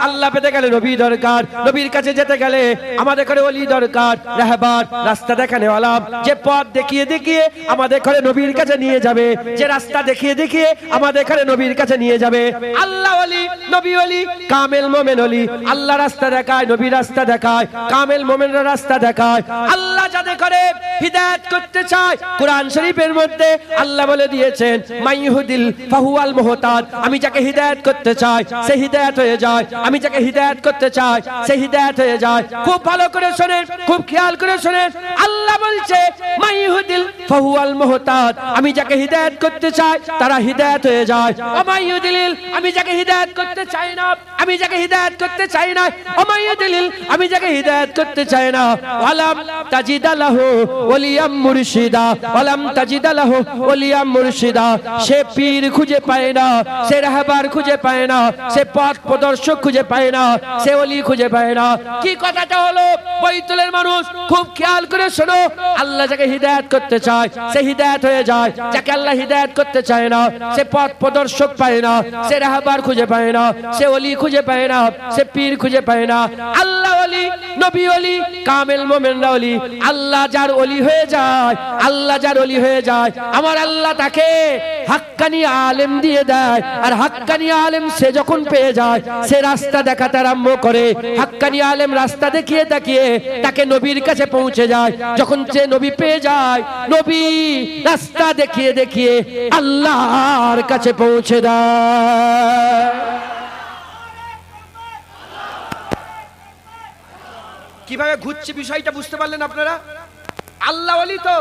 আল্লাহ পেতে গেলে নবী দরকার, নবীর কাছে যেতে গেলে আমাদের করে ওলি দরকার, রাহবার, রাস্তা দেখানেওয়ালা, যে পথ দেখিয়ে দেখিয়ে আমাদের করে নবীর কাছে নিয়ে যাবে, যে রাস্তা দেখিয়ে দেখিয়ে আমাদের করে নবীর কাছে নিয়ে যাবে। আল্লাহ ওলি, নবী ওলি, কামেল মোমেন ওলি। আল্লাহ রাস্তা দেখায়, নবী রাস্তা দেখায়, কামেল মোমেনরা রাস্তা দেখায়। আল্লাহ যাদের করে হিদায়াত করতে চায়, কুরআন শরীফের মধ্যে আল্লাহ বলে দিয়েছেন মাইহুদিল ফাহুয়াল মুহতাদ, আমি যাকে হিদায়াত করতে চাই সে হিদায়াত হয়ে যায়, আমি যাকে হিদায়াত করতে চাই সে হিদায়াত হয়ে যায়। খুব ভালো করে শুনেন, খুব খেয়াল করে শুনেন, আল্লাহ বলছে মাইহুদিল ফাহুয়াল মুহতাদ, আমি যাকে হিদায়াত করতে চাই তারা হিদায়াত হয়ে যায়। ওমাইয়ুদিল, আমি যাকে হিদায়াত করতে চাই না, আমি যাকে হিদায়াত করতে চাই না, ওমাইয়ুদিল, আমি যাকে হিদায়াত করতে চাই না, ওয়ালাম তাজিদ লাহু ওলিয়াম মুরশিদা, ওয়ালাম তাজিদ লাহু ওলিয়াম মুরশিদা, সে পীর খুঁজে পায় না, সে রাহবার খুঁজে পায় না, সে পথ প্রদর্শক খুঁজে পায় না, সে ওলি খুঁজে পায় না। কি কথাটা হলো? বৈতুলের মানুষ খুব খেয়াল করে শোনো, আল্লাহ যাকে হিদায়াত করতে চায় সে হিদায়াত হয়ে যায়, যাকে আল্লাহ হিদায়াত করতে চায় না সে পথ প্রদর্শক পায় না, সে রাহবার খুঁজে পায় না, সে ওলি খুঁজে পায় না, সে পীর খুঁজে পায় না। আল্লাহ ওলি, নবী ওলি, কামেল মোমেনরা ওলি। আল্লাহ যার ওলি হয়ে যায়, আল্লাহ যার ওলি হয়ে যায়, আমার আল্লাহ তাকে হাক্কানি আলেম দিয়ে দেয়। আর হাক্কানি আলেম সে যখন পেয়ে যায়, সে রাস্তা দেখাতে আরম্ভ করে। হাক্কানি আলেম রাস্তা দেখিয়ে দেখিয়ে তাকে নবীর কাছে পৌঁছে যায়। যখন সে নবী পেয়ে যায়, নবী রাস্তা দেখিয়ে দেখিয়ে আল্লাহর কাছে পৌঁছে দেয়। কিভাবে ঘুরছে বিষয়টা বুঝতে পারলেন আপনারা? আল্লাহ ওলি তো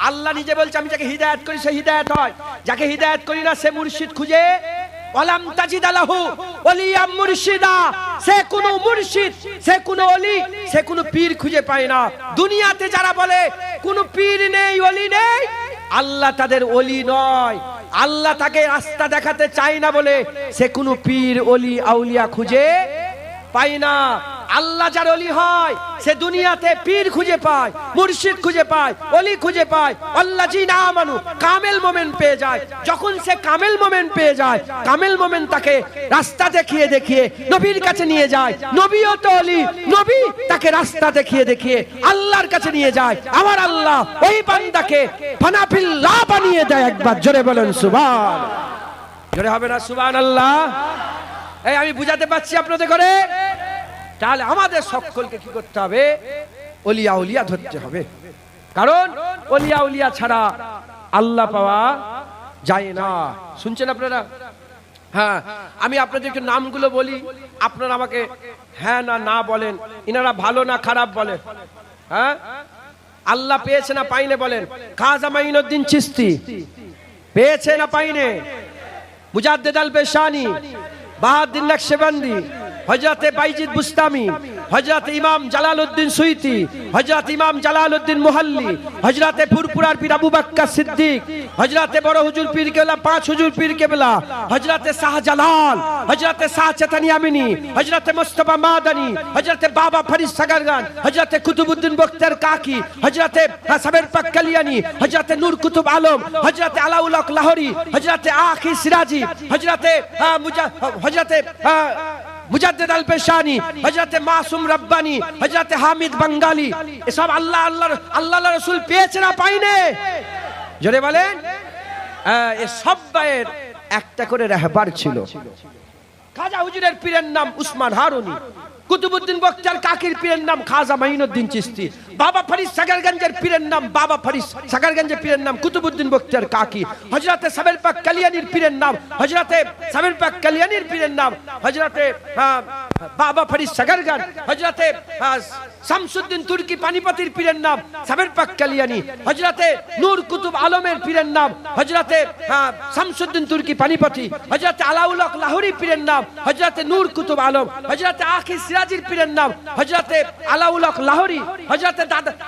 আল্লাহ নিজে বলছে আমি যাকে হিদায়াত করি সে হিদায়াত হয়, যাকে হিদায়াত করি না সে মুর্শিদ খুঁজে, ওয়ালাম তাজিদ লাহু ওলিয়াম মুরশিদা, সে কোনো মুর্শিদ, সে কোনো ওলি, সে কোনো পীর খুঁজে পায় না। দুনিয়াতে যারা বলে কোনো পীর নেই, ওলি নেই, আল্লাহ তাদের ওলি নয়। আল্লাহ তাকে রাস্তা দেখাতে চায় না বলে সে কোনো পীর, ওলি, আউলিয়া খুঁজে পায় না। আল্লাহ যার ওলি হয় সে দুনিয়াতে পীর খুঁজে পায়, মুর্শিদ খুঁজে পায়, ওলি খুঁজে পায়। আল্লাযীনা আমানু, কামেল মোমেন পেয়ে যায়। যখন সে কামেল মোমেন পেয়ে যায়, কামেল মোমেন তাকে রাস্তা দেখিয়ে দেখিয়ে নবীর কাছে নিয়ে যায়। নবীও তো ওলি, নবী তাকে রাস্তা দেখিয়ে দেখিয়ে আল্লাহর কাছে নিয়ে যায়। আমার আল্লাহ ওই বান্দাকে ফানাফিল্লাহ বানিয়ে দেয়। একবার জোরে বলেন সুবহান। জোরে হবে না সুবহানাল্লাহ? এই আমি বুঝাতে পারছি আপনাদের করে? তাহলে আমাদের সকলকে কি করতে হবে? ওলিয়া উলিয়া ধরতে হবে, কারণ ওলিয়া উলিয়া ছাড়া আল্লাহ পাওয়া যায় না। শুনছেন আপনারা? হ্যাঁ, আমি আপনাদেরকে নামগুলো বলি, আপনারা আমাকে হ্যাঁ না না বলেন, ইনারা ভালো না খারাপ বলেন। হ্যাঁ, আল্লাহ পেয়েছে না পাইনে বলেন? খাজা মাইনুদ্দিন চিশতি পেয়েছে না পাইনে? মুজাদ্দিদ আল বেশানি, বাহাউদ্দিন নকশবন্দি, হযরত বাইজিদ বুস্তামি, হযরত ইমাম জালালউদ্দিন সুয়ুতি, হযরত ইমাম জালালউদ্দিন মুহাল্লি, হযরত ফুরফুরার পীর আবু বকর সিদ্দিক, হযরত বড় হুজুর পীর কেবলা, পাঁচ হুজুর পীর কেবলা, হযরত শাহজালাল, হযরত শাহ চেতনি আমিনী, হযরত মুস্তাফা মাদানী, হযরত বাবা ফরিদ সাগরগান, হযরত কুতুবউদ্দিন বখতিয়ার কাকি, হযরত সাবের পাক কালিয়ানি, হযরত নূর কুতুব আলম, হযরত আলাউল হক লাহোরি, হযরত আখি সিরাজি, হযরত মুজাদ্দিদ আল পেশানি, হযরত মাসুম রব্বানি, হযরত হামিদ বাঙ্গালি, এসব আল্লাহর রাসূল পেয়েছে না পাইনে? জোরে বলেন। এ সবাইয়ের একটা করে রাহবার ছিল। খাজা হুজুরের পীরের নাম উসমান হারুনি, কুতুবউদ্দিন বখতিয়ার কাকির পীরের নাম খাজা মাইনুদ্দিন চিশতি, বাবা ফরিদ সাগরগঞ্জের পীরের নাম বাবা ফরিদ সাগরগঞ্জের পীরের নাম কুতুবউদ্দিন বখতিয়ার কাকি, হযরত সাবের পাক কালিয়ানির পীরের নাম হযরত সাবের পাক কালিয়ানির পীরের নাম হযরত বাবা ফরিদ সাগরগঞ্জ, হযরত শামসুদ্দিন তুর্কি পানিপতির পীরের নাম সাবের পাক কালিয়ানি, হযরত নূর কুতুব আলমের পীরের নাম হযরত শামসুদ্দিন তুর্কি পানিপতি, হযরত আলাউল হক লাহোরি পীরের নাম হযরত নূর কুতুব আলম, হযরত আখি সিরাজির পীরের নাম হযরত আলাউল হক লাহোরি, হযরত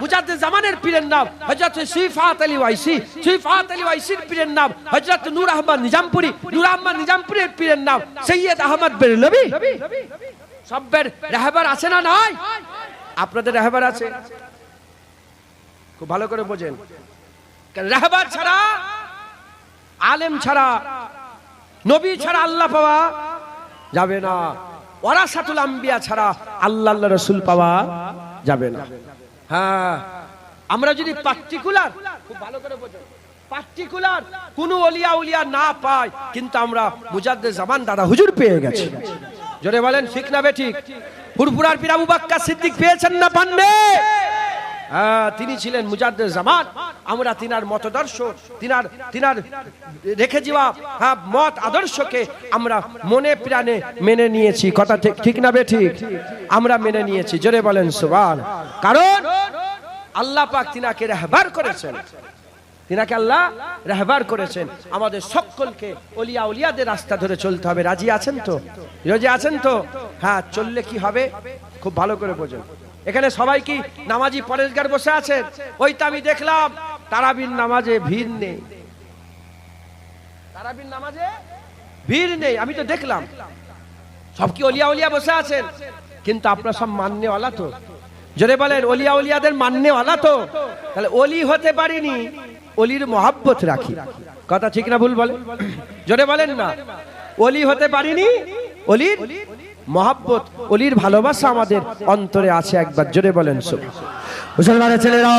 মুজাদ্দিদ জামানের পীরের নাম হযরত সুইফাত আলী ওয়াইসি, সুইফাত আলী ওয়াইসির পীরের নাম হযরত নূর আহমদ নিজামপুরি, নূর আহমদ নিজামপুরের পীরের নাম সৈয়দ আহমদ বেরলভী। সবের রাহবার আছে না নাই? আপনাদের রাহবার আছে? খুব ভালো করে বোঝেন, রাহবার ছাড়া, আলেম ছাড়া, নবী ছাড়া আল্লাহ পাওয়া যাবে না। ওয়ারাসাতুল আম্বিয়া ছাড়া আল্লাহর রাসূল পাওয়া যাবে না। হ্যাঁ, আমরা যদি পার্টিকুলার, খুব ভালো করে বোঝেন, পার্টিকুলার কোন ওলিয়া উলিয়া না পাই, কিন্তু আমরা মুজাদ্দিদ জামান দাদা হুজুর পেয়ে গেছি। জোরে বলেন ঠিক না বেঠিক? ফুরফুরার পীর আবু বকর সিদ্দিক পেয়েছেন না পাননি? হ্যাঁ, তিনি ছিলেন মুজাদ্দিদ জামান। আমরা তিনার মতদর্শ, তিনার রেখে যাওয়া মত আদর্শকে আমরা মনে প্রাণে মেনে নিয়েছি। কথা ঠিক না বেঠিক? আমরা মেনে নিয়েছি। জোরে বলেন সুবহান। কারণ আল্লাহ পাক তিনাকে রাহবার করেছেন, তিনাকে আল্লাহ রাহবার করেছেন। আমাদের সকলকে ওলিয়া উলিয়াদের রাস্তা ধরে চলতে হবে। রাজি আছেন তো? রাজি আছেন তো? হ্যাঁ, চললে কি হবে খুব ভালো করে বোঝেন। এখানে সবাই কি নামাজি পরেশগার বসে আছেন? ওই তো আমি দেখলাম তারাবির নামাজে ভিড় নেই, তারাবির নামাজে ভিড় নেই, আমি তো দেখলাম। সব কি ওলিয়া উলিয়া বসে আছেন? কিন্তু আপনারা সব মাননেওয়ালা তো? জোরে বলেন, ওলিয়া উলিয়াদের মাননেওয়ালা তো? তাহলে ওলি হতে পারিনি, ওলির মহাব্বত রাখি। কথা ঠিক না ভুল বলে? জোরে বলেন না। ওলি হতে পারিনি, ওলির মহাব্বত, ওলির ভালোবাসা আমাদের অন্তরে আছে। একবার জোরে বলেন সুবহানাল্লাহ। মুসলমানের ছেলেরা,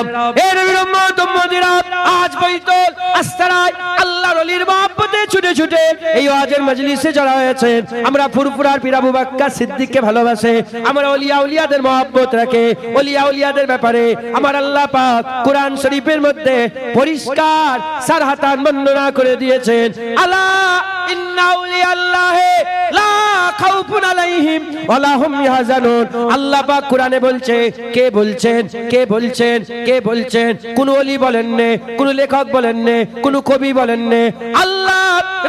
এ নবীর উম্মত উম্মতিরা, আজ বৈতুল আস্তারায় আল্লাহর ওলির মহব্বতে ছুটে ছুটে এই ওয়াজের মজলিসে জড়া হয়েছে। আমরা ফুরফুরার পীর আবু বকর সিদ্দিককে ভালোবাসে, আমরা ওলিয়া উলিয়াদের মহব্বত রাখে। ওলিয়া উলিয়াদের ব্যাপারে আমার আল্লাহ পাক কোরআন শরীফের মধ্যে পরিষ্কার সারহাতান বর্ণনা করে দিয়েছেন। আলা ইন্না আউলিয়া আল্লাহি লা খাউফুন আলাইহিম ওয়া লা হুম ইয়াহজানুন। আল্লাহ পাক কোরআনে বলছে, কে বলছেন, কে বলছেন, কে বলছেন? কোন ওলি বলেন নে, কোন লেখক বলেন নে, কোন কবি বলেন নে, আল্লাহ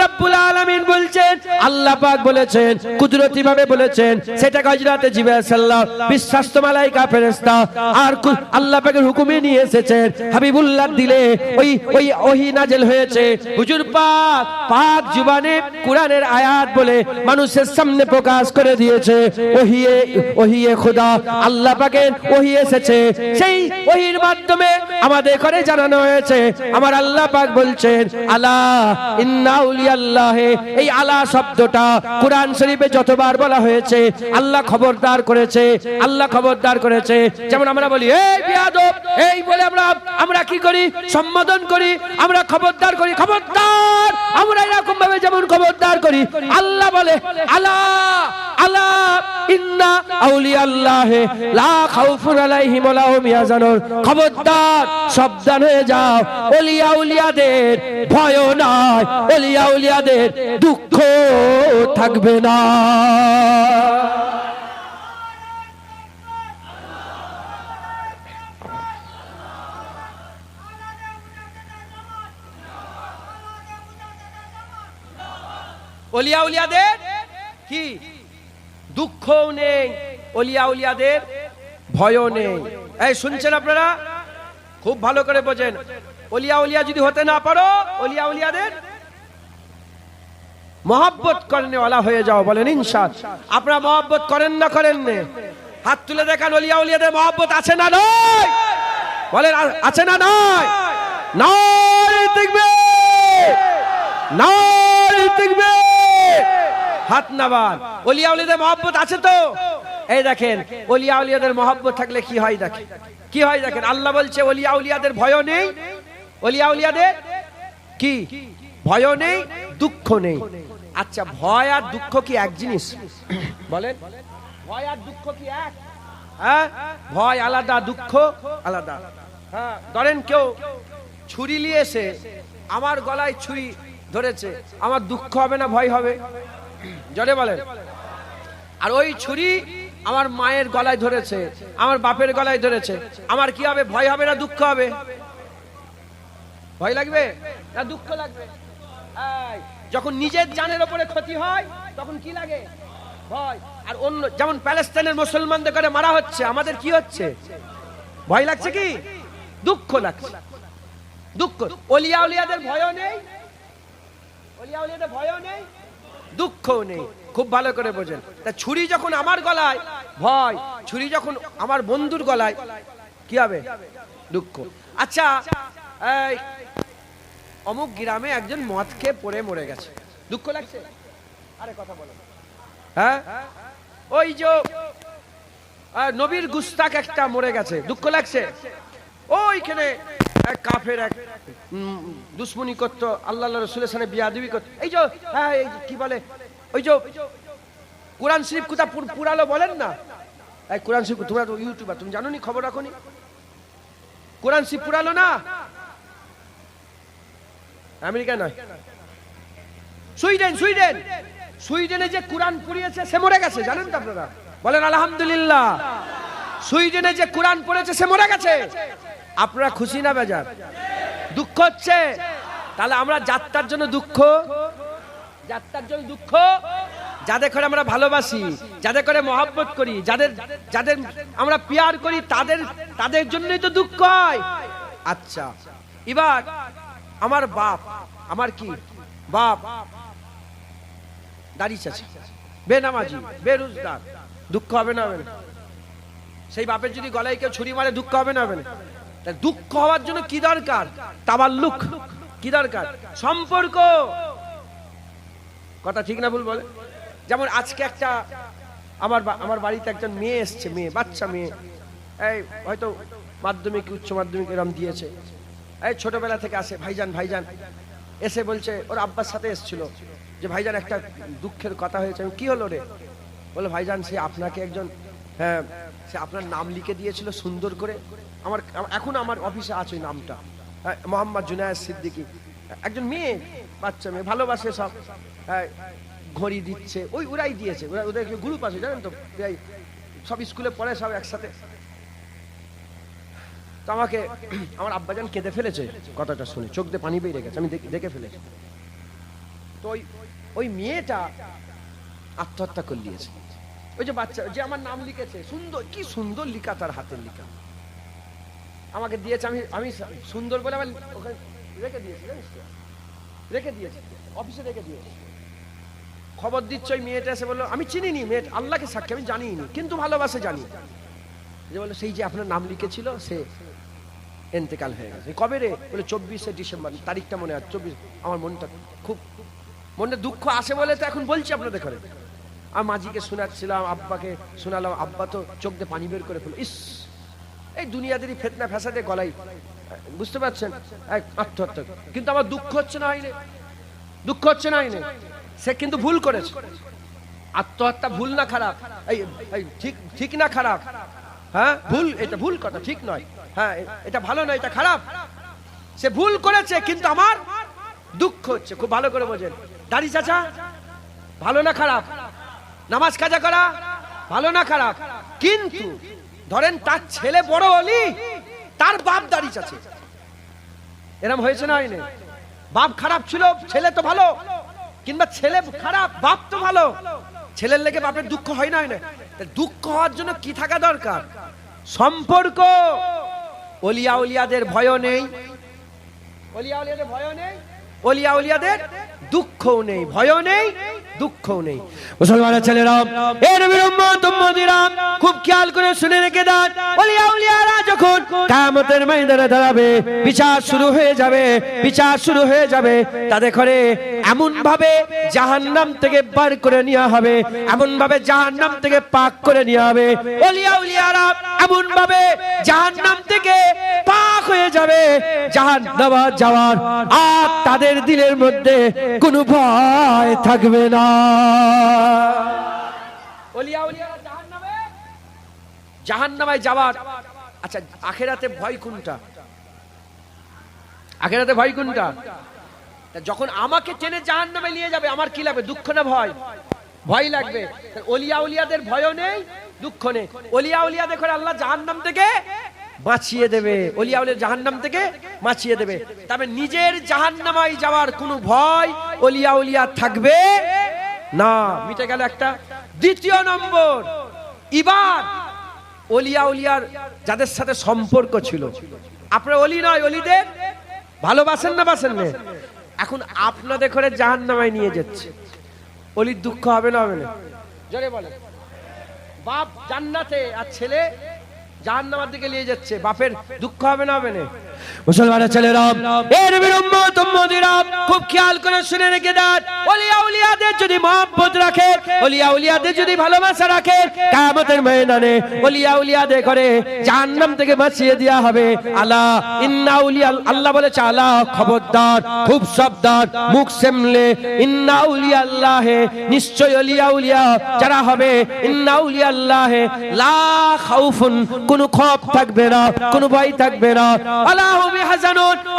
রাব্বুল আলামিন বলছেন। আল্লাহ পাক বলেছেন, কুদরতি ভাবে বলেছেন। সেটা হযরত জিবরাইল সাল্লাল্লাহু বিশ্বস্ত মালায়েকা ফেরেশতা আর আল্লাহ পাকের হুকুমে নিয়ে এসেছেন। হাবিবুল্লাহ দিলে ওই ওহী নাযিল হয়েছে। হুজুর পাক জবানে কোরআনের আয়াত বলে মানুষের সামনে প্রকাশ করে দিয়েছে। ওহিয়ে খোদা, আল্লাহ পাকের ওহী এসেছে। সেই ওহীর মাধ্যমে আমাদের ঘরে জানানো হয়েছে। আমার আল্লাহ পাক বলছেন, আলা ইন্না আউলিয়াল্লাহ, এই আলা শব্দটা কুরআন শরীফে যতবার বলা হয়েছে আল্লাহ খবরদার করেছে, আল্লাহ খবরদার করেছে। যেমন আমরা বলি এই বিয়াদব, এই বলে আমরা কি করি, সম্বোধন করি, আমরা খবরদার করি, খবরদার। আমরা এরকম ভাবে যেমন খবরদার করি, আল্লাহ বলে আলা আলা ইন্না আউলিয়াল্লাহ লা খাউফুন আলাইহিম ওয়া লা হুম ইয়াহজানুন, খবরদার, সাবধান হয়ে যাও, ওলিয়া উলিয়াদের ভয় নাই, ওলিয়া উলিয়াদের দুঃখ থাকবে না। ওলিয়া উলিয়াদের কি দুঃখও নেই, ওলিয়া উলিয়াদের ভয়ও নেই। এই শুনছেন আপনারা, খুব ভালো করে বোঝেন। ওলিয়া উলিয়া যদি হতে না পারো, ওলিয়া উলিয়াদের মহব্বত করনে ওয়ালা হয়ে যাও। বলেন ইনশাআল্লাহ। আপনারা মহব্বত করেন না করেন না? হাত তুলে দেখান, ওলিয়া উলিয়াদের মহব্বত আছে না নয়? বলেন আছে না নয়? নয় দেখবে, নয় দেখবে, হাত নামান। ওলিয়া উলিয়াদের মহব্বত আছে তো? এই দেখেন, ওলিয়া উলিয়াদের মহব্বত থাকলে কি হয় দেখেন, কি হয় দেখেন। আল্লাহ বলছে ওলিয়া উলিয়াদের ভয় নেই, ওলিয়া উলিয়াদের কি ভয় নেই, দুঃখ নেই। আচ্ছা, ভয় আর দুঃখ কি এক জিনিস? বলেন, ভয় আর দুঃখ কি এক? হ্যাঁ, ভয় আলাদা, দুঃখ আলাদা। হ্যাঁ, ধরেন কেউ ছুরি নিয়ে এসে আমার গলায় ছুরি ধরেছে, আমার দুঃখ হবে না ভয় হবে? জোরে বলেন। আর ওই ছুরি আমার মায়ের গলায় ধরেছে, আমার বাপের গলায় ধরেছে, আমার কি হবে, ভয় হবে না দুঃখ হবে? ভয় লাগবে না দুঃখ লাগবে? যখন নিজের জানের উপরে ক্ষতি হয় তখন কি লাগে, ভয়। আর অন্য, যেমন প্যালেস্টাইনের মুসলমানদের করে মারা হচ্ছে, আমাদের কি হচ্ছে, ভয় লাগছে কি দুঃখ লাগছে, দুঃখ। ওলিয়া উলিয়াদের ভয়ও নেই, ওলিয়া উলিয়াদের ভয়ও নেই, দুঃখও নেই। খুব ভালো করে বোঝেন। তা ছুরি যখন আমার গলায় ভয়, ছুরি যখন আমার বন্ধুর গলায় কি হবে, দুঃখ। আচ্ছা, এই অমুক গ্রামে একজন মদ খেয়ে পড়ে মরে গেছে, দুঃখ লাগছে? আরে কথা বলো। হ্যাঁ, ওই যে নবীর গুস্তাক একটা মরে গেছে, দুঃখ লাগছে? ওইখানে এক কাফের এক দুশ্মনী করতো, আল্লাহ রাসূলের সাথে বিয়াদবি করতো। এই যে হ্যাঁ, এই কি বলে, ওই যে কোরআন শরীফ কোথা পুরালো বলেন না? এই কোরআন শরীফ, তোমরা তো ইউটিউবার, তুমি জানো নি, খবর রাখো নি? কোরআন শরীফ পুরালো না? আমেরিকা নয়, সুইডেন, সুইডেন, সুইডেনে যে কোরআন পড়িয়েছে সে মরে গেছে, জানেন তো আপনারা? বলেন আলহামদুলিল্লাহ। সুইডেনে যে কোরআন পড়েছে সে মরে গেছে। আপনারা খুশি না বেজার? দুঃখ হচ্ছে? তাহলে আমরা যাত্রার জন্য দুঃখ, যাত্রার জন্য দুঃখ, যাদের করে আমরা ভালোবাসি, যাদের করে মহব্বত করি, যাদের যাদের আমরা পিয়ার করি, তাদের জন্যই তো দুঃখ হয়। আচ্ছা, এবার আমার বাপ, আমার কি বাপ দাড়ি চাচা, বেনামাজি, বেরোজগার, দুঃখ হবে না হবে না? সেই বাপের যদি গলায় কেউ ছুরি মারে, দুঃখ হবে না হবে না? দুঃখ হওয়ার জন্য কি দরকার? তাবাল্লুক। কি দরকার? সম্পর্ক। কথা ঠিক না ভুল বলে? যেমন আজকে একটা আমার বাড়িতে একজন মেয়ে এসছে, মেয়ে, বাচ্চা মেয়ে, এই হয়তো মাধ্যমিক উচ্চ মাধ্যমিক এরম দিয়েছে, এই ছোটবেলা থেকে আসে, ভাইজান ভাইজান, এসে বলছে ওর আব্বার সাথে এসেছিল যে ভাইজান একটা দুঃখের কথা হয়েছে। কি হলো রে? বলে ভাইজান, সে আপনাকে একজন, হ্যাঁ, সে আপনার নাম লিখে দিয়েছিল সুন্দর করে, আমার এখন আমার অফিসে আছে নামটা, মোহাম্মদ জুনায়েদ সিদ্দিকী। একজন মেয়ে, বাচ্চা মেয়ে, ভালোবাসে সব, ঘড়ি দিচ্ছে, ওরাই দিয়েছে, ওদের গ্রুপ আছে জানেন তো, সব স্কুলে পড়ে সব একসাথে। তো আমাকে আমার আব্বাজান কেঁদে ফেলেছে কথাটা শুনে, চোখ দিয়ে পানি বেরিয়ে গেছে, আমি দেখে ফেলেছি। তো ওই মেয়েটা আত্মহত্যা করে দিয়েছে। ওই যে বাচ্চা, যে আমার নাম লিখেছে, সুন্দর, কি সুন্দর লিখা, তার হাতের লিখা আমাকে দিয়েছে, আমি সুন্দর বলে আমার ওখানে রেখে দিয়েছি, জানিস তো, রেখে দিয়েছি, অফিসে রেখে দিয়েছি। খবর দিচ্ছে, ওই মেয়েটা এসে বললো, আমি চিনিনি মেয়েটা, আল্লাহকে সাক্ষী আমি জানিনি, কিন্তু ভালোবাসে জানি, যে বললো সেই যে আপনার নাম লিখেছিল সে। ইন্তেকাল হয়ে গেছে। কবে রে? বলে 24শে ডিসেম্বর, তারিখটা মনে আছে 24। আমার মনটা খুব মনে দুঃখ আসে বলে তো এখন বলছি আপনাদের ঘরে। আর মাঝিকে শোনাচ্ছিলাম, আব্বাকে শোনালাম, আব্বা তো চোখ দিয়ে পানি বের করে ফেলো। ইস, এই দুনিয়াদেরই ফেতনা ফ্যাসাদে গলাই, বুঝতে পারছেন, আত্মহত্যা। কিন্তু আমার দুঃখ হচ্ছে না আইনে, দুঃখ হচ্ছে না আইনে, সে কিন্তু ভুল করেছে। আত্মহত্যা ভুল না খারাপ? এই ঠিক, ঠিক না খারাপ? হ্যাঁ ভুল, এটা ভুল কথা, ঠিক নয়। হ্যাঁ এটা ভালো নয়, এটা খারাপ। সে ভুল করেছে, কিন্তু আমার দুঃখ হচ্ছে। খুব ভালো করে বোঝেন। দাড়ি চাচা ভালো না খারাপ? নামাজ কাজা করা ভালো না খারাপ? কিন্তু ধরেন তার ছেলে বড় অলি, তার বাপ দাড়ি চাচে, এরকম হয়েছে না হয়নি? বাপ খারাপ ছিল, ছেলে তো ভালো, কিংবা ছেলে খারাপ বাপ তো ভালো, ছেলের লেগে বাপের দুঃখ হয় না? দুঃখ হওয়ার জন্য কি থাকা দরকার? সম্পর্ক। ওলিয়া উলিয়াদের ভয় নেই, ওলিয়া উলিয়াদের ভয় নেই, ওলিয়া উলিয়াদের দুঃখও নেই, ভয়ও নেই, দুঃখও নেই। মুসলমানের ছেলেরা, এর উম্মতিরা খুব খেয়াল করে শুনে রেখে দেন। ওলিয়া উলিয়ারা যখন কিয়ামতের ময়দানে দাঁড়াবে, বিচার শুরু হয়ে যাবে, বিচার শুরু হয়ে যাবে, তাদের ঘরে এমন ভাবে জাহান্নাম থেকে বার করে নেওয়া হবে, এমন ভাবে জাহান্নাম থেকে পাক করে নেওয়া হবে। ওলিয়া উলিয়ারা এমন ভাবে জাহান্নাম থেকে পাক হয়ে যাবে, জাহান্নামে যাওয়ার আর তাদের দিলের মধ্যে কোনো ভয় থাকবে না। ওলিয়া উলিয়ারা জাহান্নামে, জাহান্নামে যাওয়ার। আচ্ছা, আখিরাতে ভয় কোনটা? আখিরাতে ভয় কোনটা? যখন আমাকে টেনে জাহান্নামে নিয়ে যাবে, আমার কি লাগবে? দুঃখ না ভয়? ভয় লাগবে। ওলিয়া উলিয়াদের ভয়ও নেই, দুঃখ নেই। ওলিয়া উলিয়াদের করে আল্লাহ জাহান্নাম থেকে বাঁচিয়ে দেবে, ওলিয়া উলিয়া জাহান্নাম থেকে বাঁচিয়ে দেবে। তবে নিজের জাহান্নামায় যাওয়ার কোনো ভয় ওলিয়া উলিয়া থাকবে না, মিটে গেল একটা। দ্বিতীয় নম্বর, এবার ওলিয়া উলিয়ার যাদের সাথে সম্পর্ক ছিল, আপনারা ওলি নয়, ওলিদের ভালোবাসেন না বাসেন না? এখন আপনাদের করে জাহান্নামায় নিয়ে যাচ্ছে, ওলির দুঃখ হবে না? হবে না? জোরে বলে। বাপ জান্নাতে আর ছেলে জাহান্নামের দিকে নিয়ে যাচ্ছে, বাপের দুঃখ হবে না? হবে না? মুসলমানের ছেলেরা, এর নবীর উম্মত উম্মতিরা খুব খেয়াল করে শুনে রেখে দেন। ওলিয়া উলিয়াদের যদি মহব্বত রাখে, ওলিয়া উলিয়াদের যদি ভালোবাসা রাখে, কিয়ামতের ময়দানে ওলিয়া উলিয়াদের করে জাহান্নাম থেকে বাঁচিয়ে দেওয়া হবে। আলা ইন্না উলিয়া, আল্লাহ বলেছে আলা, খবরদার, খুব সাবধান, মুখ সামলে। ইন্না উলিয়া আল্লাহে, নিশ্চয় ওলিয়া উলিয়া যারা হবে, ইন্না উলিয়া আল্লাহে লা খাউফুন, কোনো খৌফ থাকবে না, কোনো ভয় থাকবে না। আলা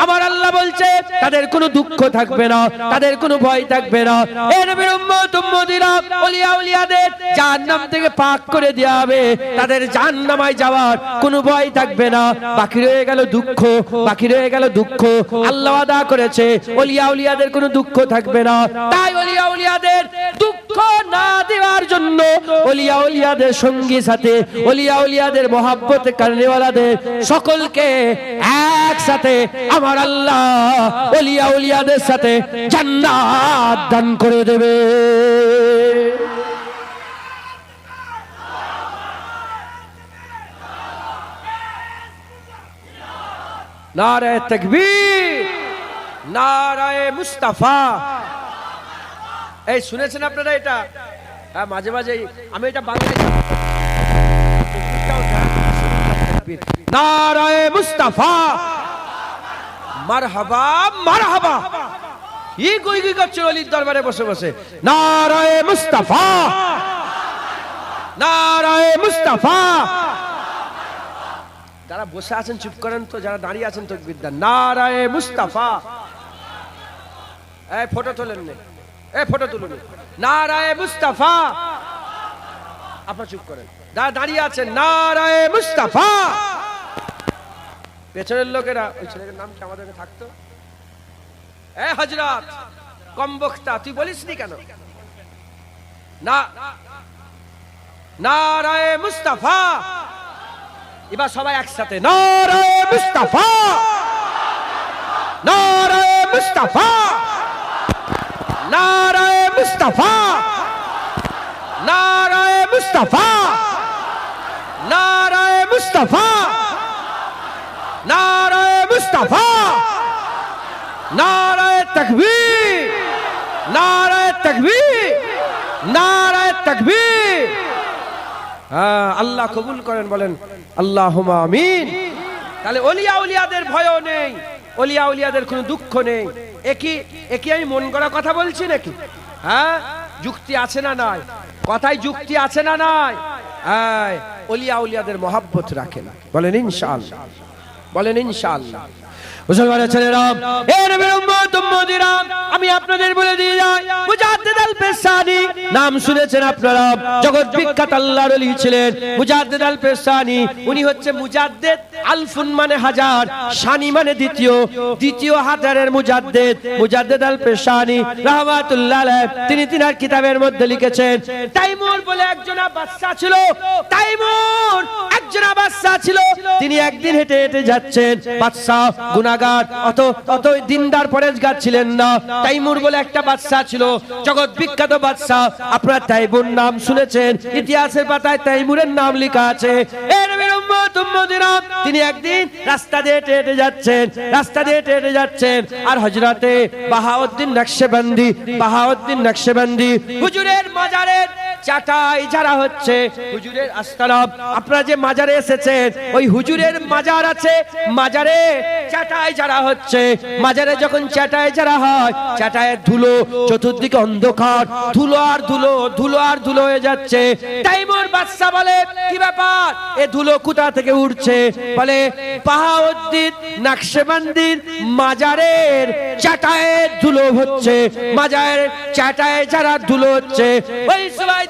আমার আল্লাহ বলছে তাদের কোনো দুঃখ থাকবে না, তাদের কোনো ভয় থাকবে না। এর নবীর উম্মত উম্মতিরা ওলিয়া উলিয়াদের জাহান্নাম থেকে পাক করে দেওয়া হবে, তাদের জাহান্নামায় যাওয়ার কোনো ভয় থাকবে না। বাকি রয়ে গেল দুঃখ, বাকি রয়ে গেল দুঃখ। আল্লাহ ওয়াদা করেছে ওলিয়া উলিয়াদের কোনো দুঃখ থাকবে না। তাই ওলিয়া উলিয়াদের দুঃখ না দেওয়ার জন্য ওলিয়া উলিয়াদের সঙ্গী সাথে, ওলিয়া উলিয়াদের মহব্বত কারণেওয়ালাদের সকলকে একসাথে আমার আল্লাহ ওলিয়া উলিয়াদের সাথে জান্নাত দান করে দেবে। নারায়ে তাকবীর, নারায়ে মুস্তাফা। এই শুনেছেন আপনারা এটা? হ্যাঁ, মাঝে মাঝে আমি এটা বাংলায়, নারায়ে মুস্তাফা, মারহাবা মারহাবা। এই কই কি করছে ওলির দরবারে বসে বসে? নারায়ে মুস্তাফা, নারায়ে মুস্তাফা। যারা বসে আছেন চুপ করেন তো, যারা দাঁড়িয়ে আছেন তাকবীর দেন। নারায়ে মুস্তাফা। এই ফটো তোলেন না, এই ফটো তুলুন। নারায়ে মুস্তাফা। আপনারা চুপ করেন, যারা দাঁড়িয়ে আছেন নারায়ে মুস্তাফা। পেছনের লোকেরা, ওই ছেলের নাম কি আমাদের থাকতো? এ হযরত কম বক্তা, তুই বলিসনি কেন? না, নারায়ে মুস্তাফা। এবার সবাই একসাথে নারায়ে মুস্তাফা, নারায়ে মুস্তাফা, নারায়ে মুস্তাফা, নারায়ে মুস্তাফা, নারায়ে মুস্তাফা, নারায়ে নারায়ে তাকবীর, নারায়ে তাকবীর, নারায়ে তাকবীর। আল্লাহ কবুল করেন, বলেন আল্লাহুম্মা আমিন। তাহলে ওলিয়া উলিয়াদের ভয়ও নেই, ওলিয়া উলিয়াদের কোনো দুঃখ নেই। একই আমি মন গড়া কথা বলছি নাকি? হ্যাঁ, যুক্তি আছে না নাই? কথায় যুক্তি আছে না নাই? ওলিয়া উলিয়াদের মহব্বত রাখেন, বলেন ইনশাআল্লাহ, বলেন ইনশাআল্লাহ। মুসলমানের ছেলেরা, এ নবীর উম্মত উম্মতিরা, আমি আপনাদের বলে দিয়ে যাই, মুজাদ্দিদ আল পেশানি নাম শুনেছেন আপনারা? জগৎ বিখ্যাত আল্লাহর ওলি ছিলেন মুজাদ্দিদ আল পেশানি। উনি হচ্ছে মুজাদ্দিদ, আলফুন মানে হাজার, শানি মানে দ্বিতীয়, দ্বিতীয় হাজারের মুজাদ্দিদ, মুজাদ্দিদ আল পেশানি রাহমাতুল্লাহ আলাইহি। তিনি তিনার কিতাবের মধ্যে লিখেছেন, তাইমুর বলে একজন বাদশা ছিল, তাইমুর একজন বাদশা ছিল। তিনি একদিন হেঁটে হেঁটে যাচ্ছেন, বাদশা গুনাহগার, অত দিনদার পরেজগার ছিলেন না। তাইমুর বলে একটা বাদশা ছিল, জগৎ বিখ্যাত বাদশা। আপনারা তাইমুর নাম শুনেছেন, ইতিহাসের পাতায় তাইমুরের নাম লেখা আছে। এর নবীর উম্মত উম্মতিরা, তিনি একদিন রাস্তা দিয়ে হেঁটে হেঁটে যাচ্ছেন, রাস্তা দিয়ে হেঁটে হেঁটে যাচ্ছেন, আর হযরতে বাহাউদ্দিন নকশবন্দি, বাহাউদ্দিন নকশবন্দি হুজুরের মাজারের চাটাই যারা হচ্ছে, হুজুরের আস্তানা। আপনারা যে মাজারে এসেছেন, ওই হুজুরের মাজার আছে, মাজারে চাটাই যারা হচ্ছে। মাজারে যখন চাটাই যারা হয়, চাটায়ের ধুলো, চতুর্দিকে অন্ধকার, ধুলো আর ধুলো, ধুলো আর ধুলো হয়ে যাচ্ছে। তাইমুর বাদশা বলে, কি ব্যাপার, এ ধুলো কোথা থেকে উঠছে? বলে, বাহাউদ্দিন নকশবন্দির মাজারের চাটায়ের ধুলো হচ্ছে, মাজারের চাটায় যারা ধুলো হচ্ছে। ওই সময়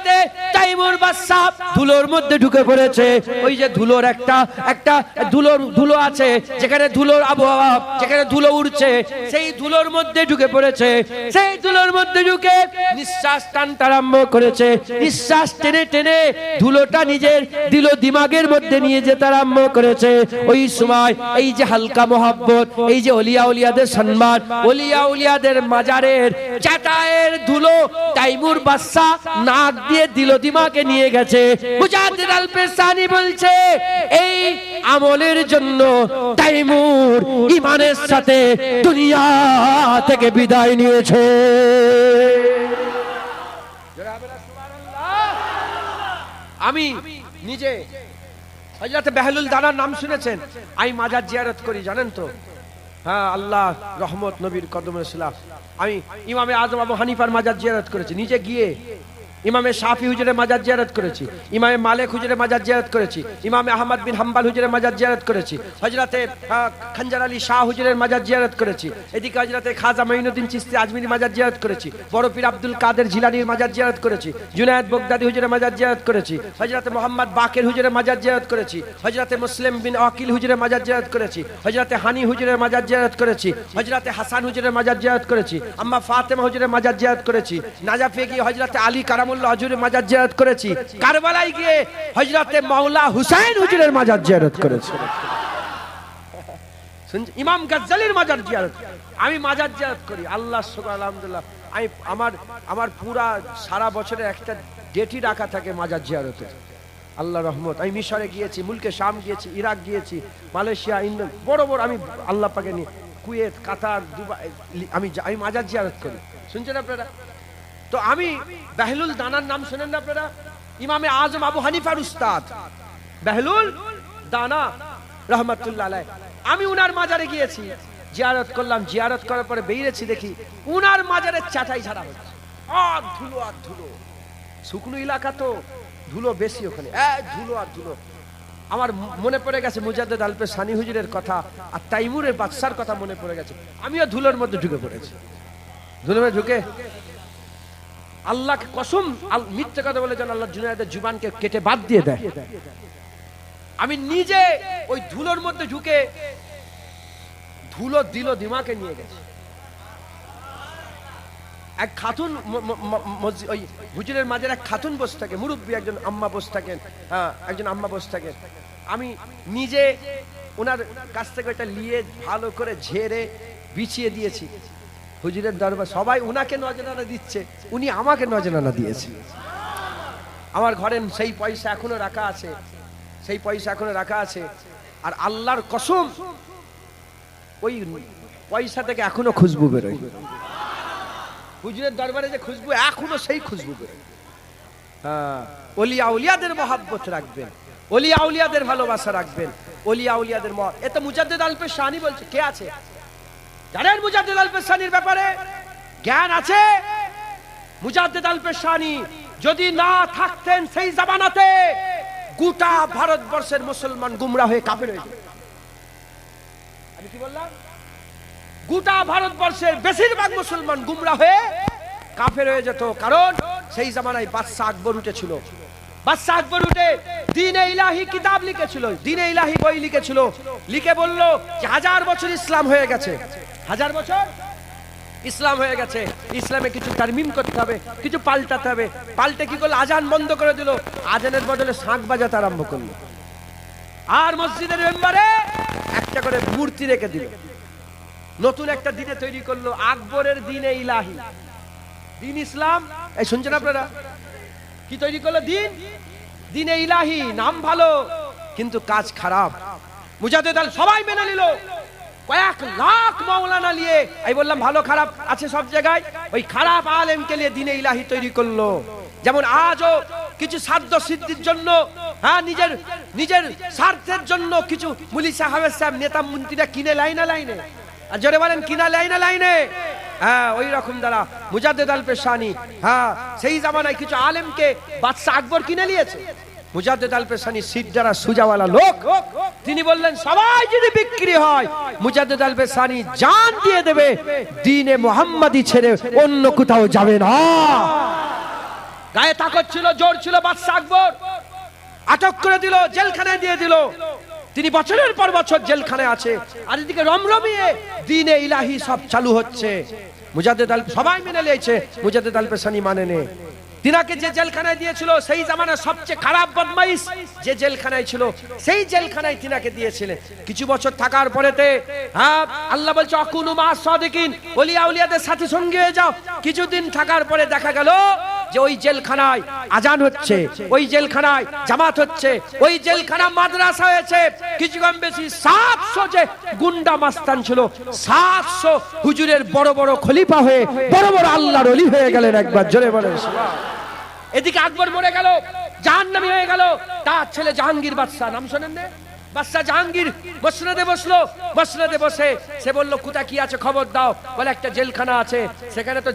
তাইমুর বাদশা ধুলোর মধ্যে ঢুকে পড়েছে। ওই যে ধুলোর একটা ধুলো আছে, যেখানে ধুলোর আবহাওয়া, যেখানে ধুলো উড়ছে, সেই ধুলোর মধ্যে ঢুকে পড়েছে। সেই ধুলোর মধ্যে ঢুকে নিঃশ্বাস টানতে আরম্ভ করেছে। নিঃশ্বাস টেনে টেনে ধুলোটা নিজের দিল দিমাগের মধ্যে নিয়ে যেতে আরম্ভ করেছে। ওই সময় এই যে হালকা মোহাব্বত, এই যে ওলিয়া উলিয়াদের সম্মান, ওলিয়া উলিয়াদের মাজারের চাটায়ের ধুলো তাইমুর বাদশা নাক দিয়ে দিল দিমাগে নিয়ে গেছে। মুজাদ্দিদ আল পেশানি বলছে, এই আমলের জন্য তাইমুর ঈমানের সাথে দুনিয়া থেকে বিদায় নিয়েছে। আমি নিজে হযরত বেহলুল দানার নাম শুনেছেন? আমি মাজার জিয়ারত করি, জানেন তো? হ্যাঁ, আল্লাহ রহমত নবীর কদমে ছিলাম। আমি ইমামে আজম আবু হানিফার মাজার জিয়ারত করেছি, নিজে গিয়ে। ইমামে শাফি হুজুরের মাজার জিয়ারত করেছি, ইমামে মালিক হুজুরের মাজার জিয়ারত করেছি, ইমামে আহমদ বিন হাম্বল হুজুরের মাজার জিয়ারত করেছি, হযরতে খঞ্জার আলী শাহ হুজুরের মাজার জিয়ারত করেছি, এদিকে হযরতে খাজা মাইনুদ্দিন চিশতি আজমিরি মাজার জিয়ারত করেছি, বড় পীর আব্দুল কাদের জিলানীর মাজার জিয়ারত করেছি, জুনায়েদ বগদাদি হুজুরের মাজার জিয়ারত করেছি, হযরতে মোহাম্মদ বাকের হুজুরের মাজার জিয়ারত করেছি, হযরতে মুসলিম বিন আকিল হুজুরের মাজার জিয়ারত করেছি, হযরতে হানি হুজুরের মাজার জিয়ারত করেছি, হযরতে হাসান হুজুরের মাজার জিয়ারত করেছি, আম্মা ফাতেমা হুজুরের মাজার জিয়ারত করেছি, নাজাফে গিয়ে হযরতে আলী কারামুল্লাহ হুজুরের মাজার জিয়ারত করেছি, কারবালায় গিয়ে হযরতে মাওলা হুসাইন হুজুরের মাজার জিয়ারত করেছি, ইমাম গজ্জালির মাজার জিয়ারত। আমি মাজার জিয়ারত করি, আল্লাহর শুকর, আলহামদুলিল্লাহ। আমি আমার পুরা সারা বছরে একটা ডেটই রাখা থাকে মাজার জিয়ারতের, আল্লাহ রহমত। আমি মিশরে গিয়েছি, মুলকে শাম গিয়েছি, ইরাক গিয়েছি, মালয়েশিয়া, ইন্দোন, বড় বড়, আমি আল্লাহ পাকে নিয়ে কুয়েত, কাতার, দুবাই, আমি মাজার জিয়ারত করি। শুনছেন আপনারা? তো আমি বেহলুল দানার নাম শোনেন না আপনারা? ইমামে আজম আবু হানিফার উস্তাদ বেহলুল দানা রহমাতুল্লাহ আলাইহি। আমি উনার মাজারে গিয়েছি, জিয়ারত করলাম। জিয়ারত করার পরে বেরিয়েছি, দেখি উনার মাজারে চাটাই ঝাড়া হচ্ছে, আর ধুলো আর ধুলো। শুকনো এলাকা তো, ধুলো বেশি ওখানে, ধুলো আর ধুলো। আমার মনে পড়ে গেছে মুজাদ্দিদ আল পেশানি হুজুরের কথা আর তাইমুরের বাদশার কথা মনে পড়ে গেছে। আমিও ধুলোর মধ্যে ঢুকে পড়েছি। ধুলোর মধ্যে ঢুকে আল্লাহকে কসম, মিথ্যে কথা বলে যেন আল্লাহ জুনায়েদের জুবানকে কেটে বাদ দিয়ে দেয়। আমি নিজে ওই ধুলোর মধ্যে ঢুকে ধুলো দিল দিমাকে নিয়ে গেছে। এক খাতুন, ওই হুজুরের মাঝে এক খাতুন বসে থাকে, মুরব্বী একজন আম্মা বসে থাকেন, একজন আম্মা বসে থাকেন। আমি নিজে ওনার কাছ থেকে ওটা নিয়ে ভালো করে ঝেড়ে বিছিয়ে দিয়েছি হুজুরের দরবার। সবাই উনাকে নজরানা দিচ্ছে, উনি আমাকে নজরানা দিয়েছে। আমার ঘরে সেই পয়সা এখনো রাখা আছে, সেই পয়সা এখনো রাখা আছে। আর আল্লাহর কসম, ওই পয়সা থেকে এখনো খুশবু বেরোয়। হুজুরের দরবারে যে খুশবু, এখনো সেই খুশবু বেরোয়। হ্যাঁ, ওলিয়া উলিয়াদের মহাব্বত রাখবেন, ওলিয়া উলিয়াদের ভালোবাসা রাখবেন, ওলিয়া উলিয়াদের এ তো মুজাদ্দিদ আল পেশানি বলছে। কে আছে জানেন মুজাদ্দিদ আল পেশানির ব্যাপারে? জ্ঞান আছে? মুজাদ্দিদ আল পেশানি যদি না থাকতেন সেই জামানাতে গোটা ভারতবর্ষের মুসলমান গুমরা হয়ে কাফের হয়ে যেত। আমি কি বললাম? গোটা ভারতবর্ষের বেশিরভাগ মুসলমান গুমরা হয়ে কাফের হয়ে যেত। কারণ সেই জামানায় বাদশা আকবর উঠেছিল। বাদশা আকবর উঠে দ্বীন ইলাহি কিতাব লিখেছিল, দ্বীন ইলাহি বই লিখেছিল। লিখে বলল যে 1000 বছর ইসলাম হয়ে গেছে, 1000 বছর ইসলাম হয়ে গেছে, ইসলামে কিছু তারমিম করতে হবে, কিছু পাল্টাতে হবে। পাল্টে কি করলো? আজান বন্ধ করে দিল, আজানের বদলে শাঁখ বাজাতে আরম্ভ করলো। আর মসজিদের মেম্বারে একটা করে মূর্তি রেখে দিল। নতুন একটা দিনে তৈরি করলো, আকবরের দ্বীনে ইলাহি, দ্বীন ইসলাম। এই শুনছেন আপনারা? কি তৈরি করলো? দ্বীনে ইলাহি। নাম ভালো কিন্তু কাজ খারাপ। মুজাদ্দিদ আল সবাই মেনে নিল। কয়েক লাখ মাওলানা নিয়ে, আমি বললাম ভালো খারাপ আছে সব জায়গায়, ওই খারাপ আলেমকে নিয়ে দ্বীনে ইলাহি তৈরি করলো। যেমন আজও কিছু সাধ্য সিদ্ধির জন্য, হ্যাঁ, নিজের স্বার্থের জন্য কিছু মুলি সাহেব সাহেব নেতা মন্ত্রীরা কিনে লাইনে লাইনে, আর জোরে বলেন কিনা লাইনে লাইনে। হ্যাঁ, ওই রকম দ্বারা মুজাদ্দিদ আল পেশানি, হ্যাঁ, সেই জামানায় কিছু আলেমকে বাদশা আকবর কিনে নিয়েছে। মুজাদ্দিদ আল পেশানি সিট দ্বারা সুজাওয়ালা লোক, তিনি বললেন সবাই যদি বিক্রি হয় মুজাদ্দিদ আল পেশানি জান দিয়ে দেবে, দ্বীনে মুহাম্মাদি ছেড়ে অন্য কোথাও যাবে না। গায়ে তাকত ছিল, জোর ছিল। বাদশা আকবর আটক করে দিল, জেলখানায় দিয়ে দিল। তিনি বছরের পর বছর জেলখানায় আছে। আর এদিকে রমরমিয়ে দ্বীনে ইলাহি সব চালু হচ্ছে। মুজাদ্দিদ আল সবাই মেনে নিয়েছে, মুজাদ্দিদ আল পেশানি মানে নে। তিনাকে যে জেলখানায় দিয়েছিল, সেই জামানার সবচেয়ে খারাপ বদমাইশ যে জেলখানায় ছিল, সেই জেলখানায় তিনাকে দিয়েছিলেন। কিছু বছর থাকার পরেতে, হ্যাঁ, আল্লাহ বলছে আকুনু মা সাদিকিন, ওলিয়া উলিয়াদের সাথী সঙ্গী হয়ে যাও। কিছুদিন থাকার পরে দেখা গেল যে ওই জেলখানায় আজান হচ্ছে, ওই জেলখানায় জামাত হচ্ছে, ওই জেলখানা মাদ্রাসা হয়েছে। কিছু কম বেশি 700 যে গুন্ডা মাস্তান ছিল, 700 হুজুরের বড় বড় খলিফা হয়ে বড় বড় আল্লাহর ওলি হয়ে গেলেন। একবার জোরে বলেন। এদিকে আকবর মরে গেল, জাহান্নামী হয়ে গেল। তার ছেলে জাহাঙ্গীর বাদশা, নাম শোনেন না? বাদশা জাহাঙ্গীর মসনদে বসলো। মসনদে বসে সে বললো কোথায় কি আছে খবর দাও। বলে একটা জেলখানা আছে, সেখানে তো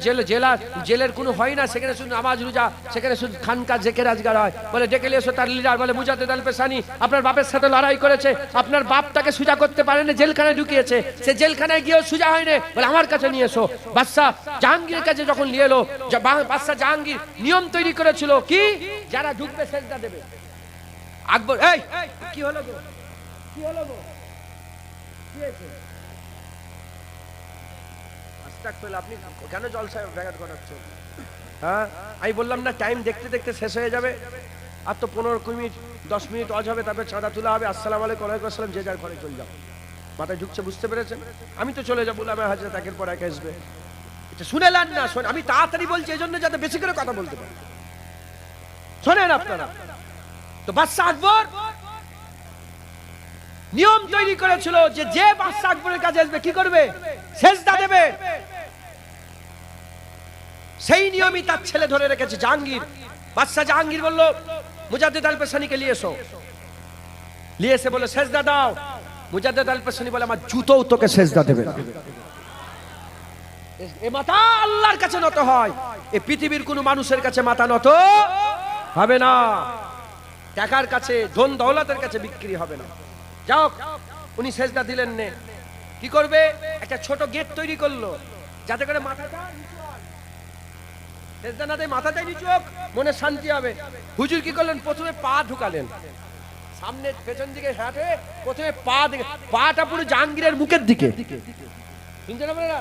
জেলের কোনো হয় না, সেখানে শুধু নামাজ রোজা, সেখানে শুধু খানকা জেকে রাজগার হয়। বলে ডেকে নিয়ে এসো তার লিডার। বলে মুজাদ্দিদ আল পেশানি আপনার বাপের সাথে লড়াই করেছে, আপনার বাপ তাকে সুজা করতে পারেনি, জেলখানায় ঢুকিয়েছে, সে জেলখানায় গিয়েও সুজা হয়নি। বলে আমার কাছে নিয়ে এসো। বাদশা জাহাঙ্গীরের কাছে যখন নিয়ে এলো, বাদশা জাহাঙ্গীর নিয়ম তৈরি করেছিল কি, যারা ঢুকবে সেজদা দেবে। আকবর, এই কি হলো গো, কি হলো গো, কি হয়েছে? আস্তাগফিরুল্লাহ, আপনি কেন জলসায় ব্যাঘাত ঘটাচ্ছেন? হ্যাঁ, আমি বললাম না টাইম দেখতে দেখতে শেষ হয়ে যাবে। আর তো 15 মিনিট 10 মিনিট অজ হবে, তারপরে চাঁদা তোলা হবে। আসসালামু আলাইকুম, ওয়ালাইকুম আসসালাম, যে যার ঘরে চলে যাও। মাথায় ঢুকছে, বুঝতে পেরেছেন? আমি তো চলে যাবো, আমি হাজরত একের পর এক আসবে। এটা শুনেলেন না? শোন, আমি তাড়াতাড়ি বলছি এই জন্য যাতে বেশি করে কথা বলতে পারি। শোনেন আপনারা। তো বাদশা আকবর নিয়ম তৈরি করেছিল যে যে বাদশা আকবরের কাছে আসবে কি করবে, সেজদা দেবে। সেই নিয়মই তার ছেলে ধরে রেখেছে জাহাঙ্গীর। বাদশা জাহাঙ্গীর বলল মুজাদ্দিদ আল পেশানিকে নিয়ে এসো। নিয়ে এসে বলে সেজদা দাও। মুজাদ্দিদ আল পেশানি বলে আমার জুতোও তোকে সেজদা দেবে না। এ মাথা আল্লাহর কাছে নত হয়, এই পৃথিবীর কোন মানুষের কাছে মাথা নত হবে না। টাকার কাছে, ধন দৌলতের কাছে বিক্রি হবে না। যাও, উনি সেজদা দিলেন নে। কি করবে? একটা ছোট গেট তৈরি করলো যাতে করে মাথাটা নিচু হয়। সেজদা না দেয় মাথাটাই নিচু হোক, মনে শান্তি হবে। হুজুর কি করলেন? প্রথমে পা ঢুকালেন সামনে, পেছন দিকে হাঁটে, প্রথমে পা দিকে, পাটা পুরো জাহাঙ্গীরের মুখের দিকে। শুনছেন আপনারা?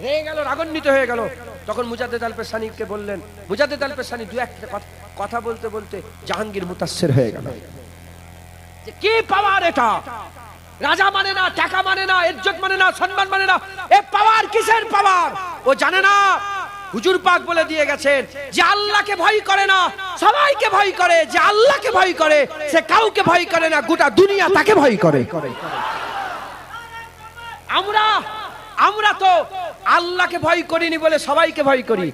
রেগে গেল, রাগান্বিত হয়ে গেল। তখন মুজাদ্দিদ আল পেশানিকে বললেন। মুজাদ্দিদ আল পেশানি দু একটা কথা বলতে বলতে জাহাঙ্গীর মুতাসসির হয়ে গেল যে কি পাওয়ার এটা! রাজা মানে না, টাকা মানে না, ইজ্জত মানে না, সম্মান মানে না, এ পাওয়ার কিসের পাওয়ার? ও জানে না হুজুর পাক বলে দিয়ে গেছেন যে আল্লাহকে ভয় করে না, সবাইকে ভয় করে। যে আল্লাহকে ভয় করে সে কাউকে ভয় করে না, গোটা দুনিয়া তাকে ভয় করে। আমরা তো আল্লাহকে ভয় করিনি বলে সবাইকে ভয় করি,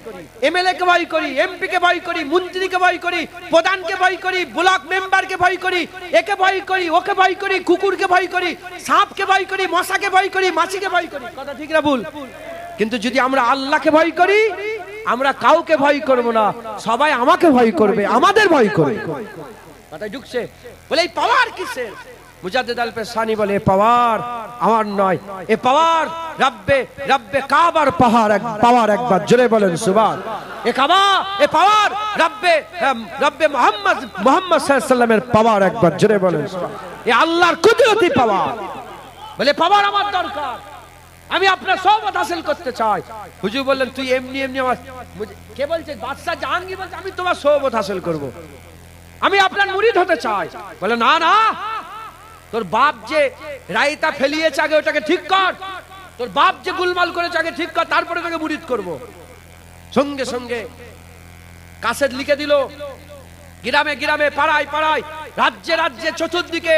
এমএলএ কে ভয় করি, এমপি কে ভয় করি, মন্ত্রীকে ভয় করি, প্রধানকে ভয় করি, ব্লক মেম্বারকে ভয় করি, একে ভয় করি, ওকে ভয় করি, কুকুরকে ভয় করি, সাপকে ভয় করি, মশাকে ভয় করি, মাছিকে ভয় করি। কথা ঠিক না ভুল? কিন্তু যদি আমরা আল্লাহকে ভয় করি, আমরা কাউকে ভয় করব না, সবাই আমাকে ভয় করবে, আমাদের ভয় করবে। কথা ঢুকছে? বলে এই পাওয়ার কিসের? মুজাদ্দিদ আল পেশানি বলে পাওয়ার আমার নয়, এ পাওয়ার রব্বে রব্বে কাবার পাওয়ার একবার জোরে বলেন সুবহান। এ কাবা, এ পাওয়ার রব্বে রব্বে মুহাম্মদ সাল্লাল্লাহু আলাইহি সাল্লামের পাওয়ার একবার জোরে বলেন সুবহান। এ আল্লাহর কুদরতি পাওয়ার। বলে পাওয়ার আমার দরকার, আমি আপনার সোহবত হাসিল করতে চাই। হুজুর বললেন তুই এমনি এমনি আমার, কে বলছে? বাদশা জাহাঙ্গীর বলছে আমি তোমার সোহবত হাসিল করব, আমি আপনার মুরিদ হতে চাই। বলে না না, তোর বাপ যে রায়তা ফেলিয়েছে আগে ওটাকে ঠিক কর, তোর বাপ যে গুলমাল করেছে আগে ঠিক কর, তারপরে তোকে মুরিদ করব। সঙ্গে সঙ্গে কাসেট লিখে দিল, গ্রামে গ্রামে পাড়ায় পাড়ায় রাজ্যে রাজ্যে চতুর্দিকে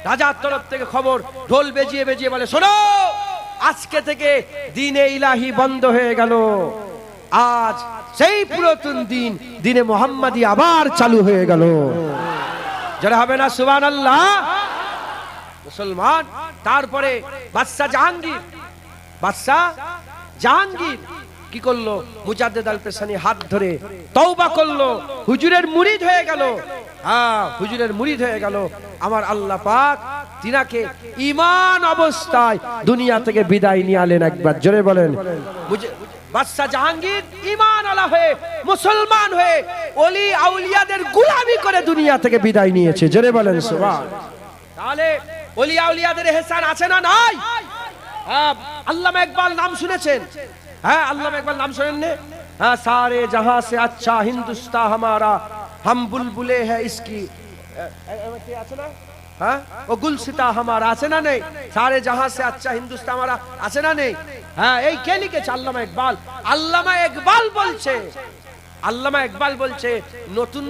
রাজার তরফ থেকে খবর, ঢোল বেজিয়ে বেজিয়ে বলে শোনো, আজকে থেকে দিনে ইলাহি বন্ধ হয়ে গেল, আজ সেই পুরাতন দিন দিনে মুহাম্মাদি আবার চালু হয়ে গেল। যারা হবে না সুবহানাল্লাহ মুসলমান। তারপরে বাদশা জাহাঙ্গীর কি করলো? মুজাদ্দিদ আল পেশানি হাত ধরে তওবা করলো, হুজুরের মুরিদ হয়ে গেল। হ্যাঁ, হুজুরের মুরিদ হয়ে গেল। আমার আল্লাহ পাক তিনাকে ঈমান অবস্থায় দুনিয়া থেকে বিদায় নিয়ে আলেন। একবার জোরে বলেন। বাদশা জাহাঙ্গীর ঈমান আলা হয়ে, মুসলমান হয়ে, ওলি আউলিয়াদের গোলামি করে দুনিয়া থেকে বিদায় নিয়েছে। জোরে বলেন সুবহান। তাহলে ওলি আউলিয়াদের ইহসান আছে না নাই? আল্লামা ইকবাল নাম শুনেছেন? হ্যাঁ, আল্লামা ইকবাল নাম শুনেন না? হ্যাঁ, সারে জাহাঁ সে আচ্ছা হিন্দুস্তান হামারা, हम बुलबुले है इसकी, আছে না? হ্যাঁ, ও গুলসিতা হামারা আছে না নেই? সারে জাহাঁ সে আচ্ছা হিন্দুস্তান হামারা আছে না নেই? হ্যাঁ, এই কে লিখেছে? আল্লামা ইকবাল। আল্লামা ইকবাল বলছে নতুন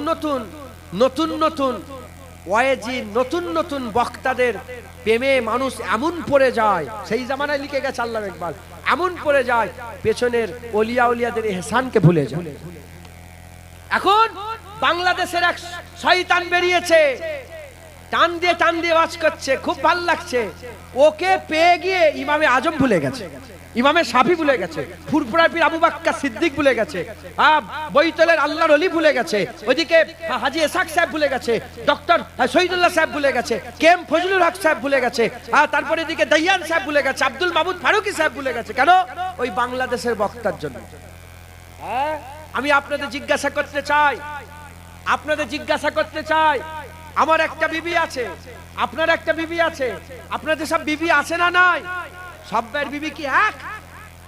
নতুন ওয়াইজি, নতুন নতুন বক্তাদের প্রেমে মানুষ এমন পড়ে যায়, সেই জামানায় লিখে গেছে আল্লামা ইকবাল, এমন পড়ে যায় পেছনের ওলিয়া উলিয়াদের ইহসানকে ভুলে যায়। এখন বাংলাদেশের এক শয়তান বেরিয়েছে, টান দিয়ে ওয়াজ করছে, খুব ভালো লাগছে। ওকে পেয়ে গিয়ে ইমামে আজম ভুলে গেছে, ইমামে শাফি ভুলে গেছে, ফুরফুরা পীর আবু বকর সিদ্দিক ভুলে গেছে, বৈতলের আল্লাহর ওলি ভুলে গেছে, ওইদিকে হাজী ইসহাক সাহেব ভুলে গেছে, ডক্টর শহীদুল্লাহ সাহেব ভুলে গেছে, কেএম ফজলুল হক সাহেব ভুলে গেছে, তারপরে এদিকে দাইয়ান সাহেব ভুলে গেছে, আব্দুল মাহমুদ ফারুকী সাহেব ভুলে গেছে। কেন? ওই বাংলাদেশের বক্তার জন্য। আমি আপনাদের জিজ্ঞাসা করতে চাই, আমার একটা বিবি আছে, আপনার একটা বিবি আছে, আপনাদের সব বিবি আছে না নাই? সব ভাইয়ের বিবি কি এক?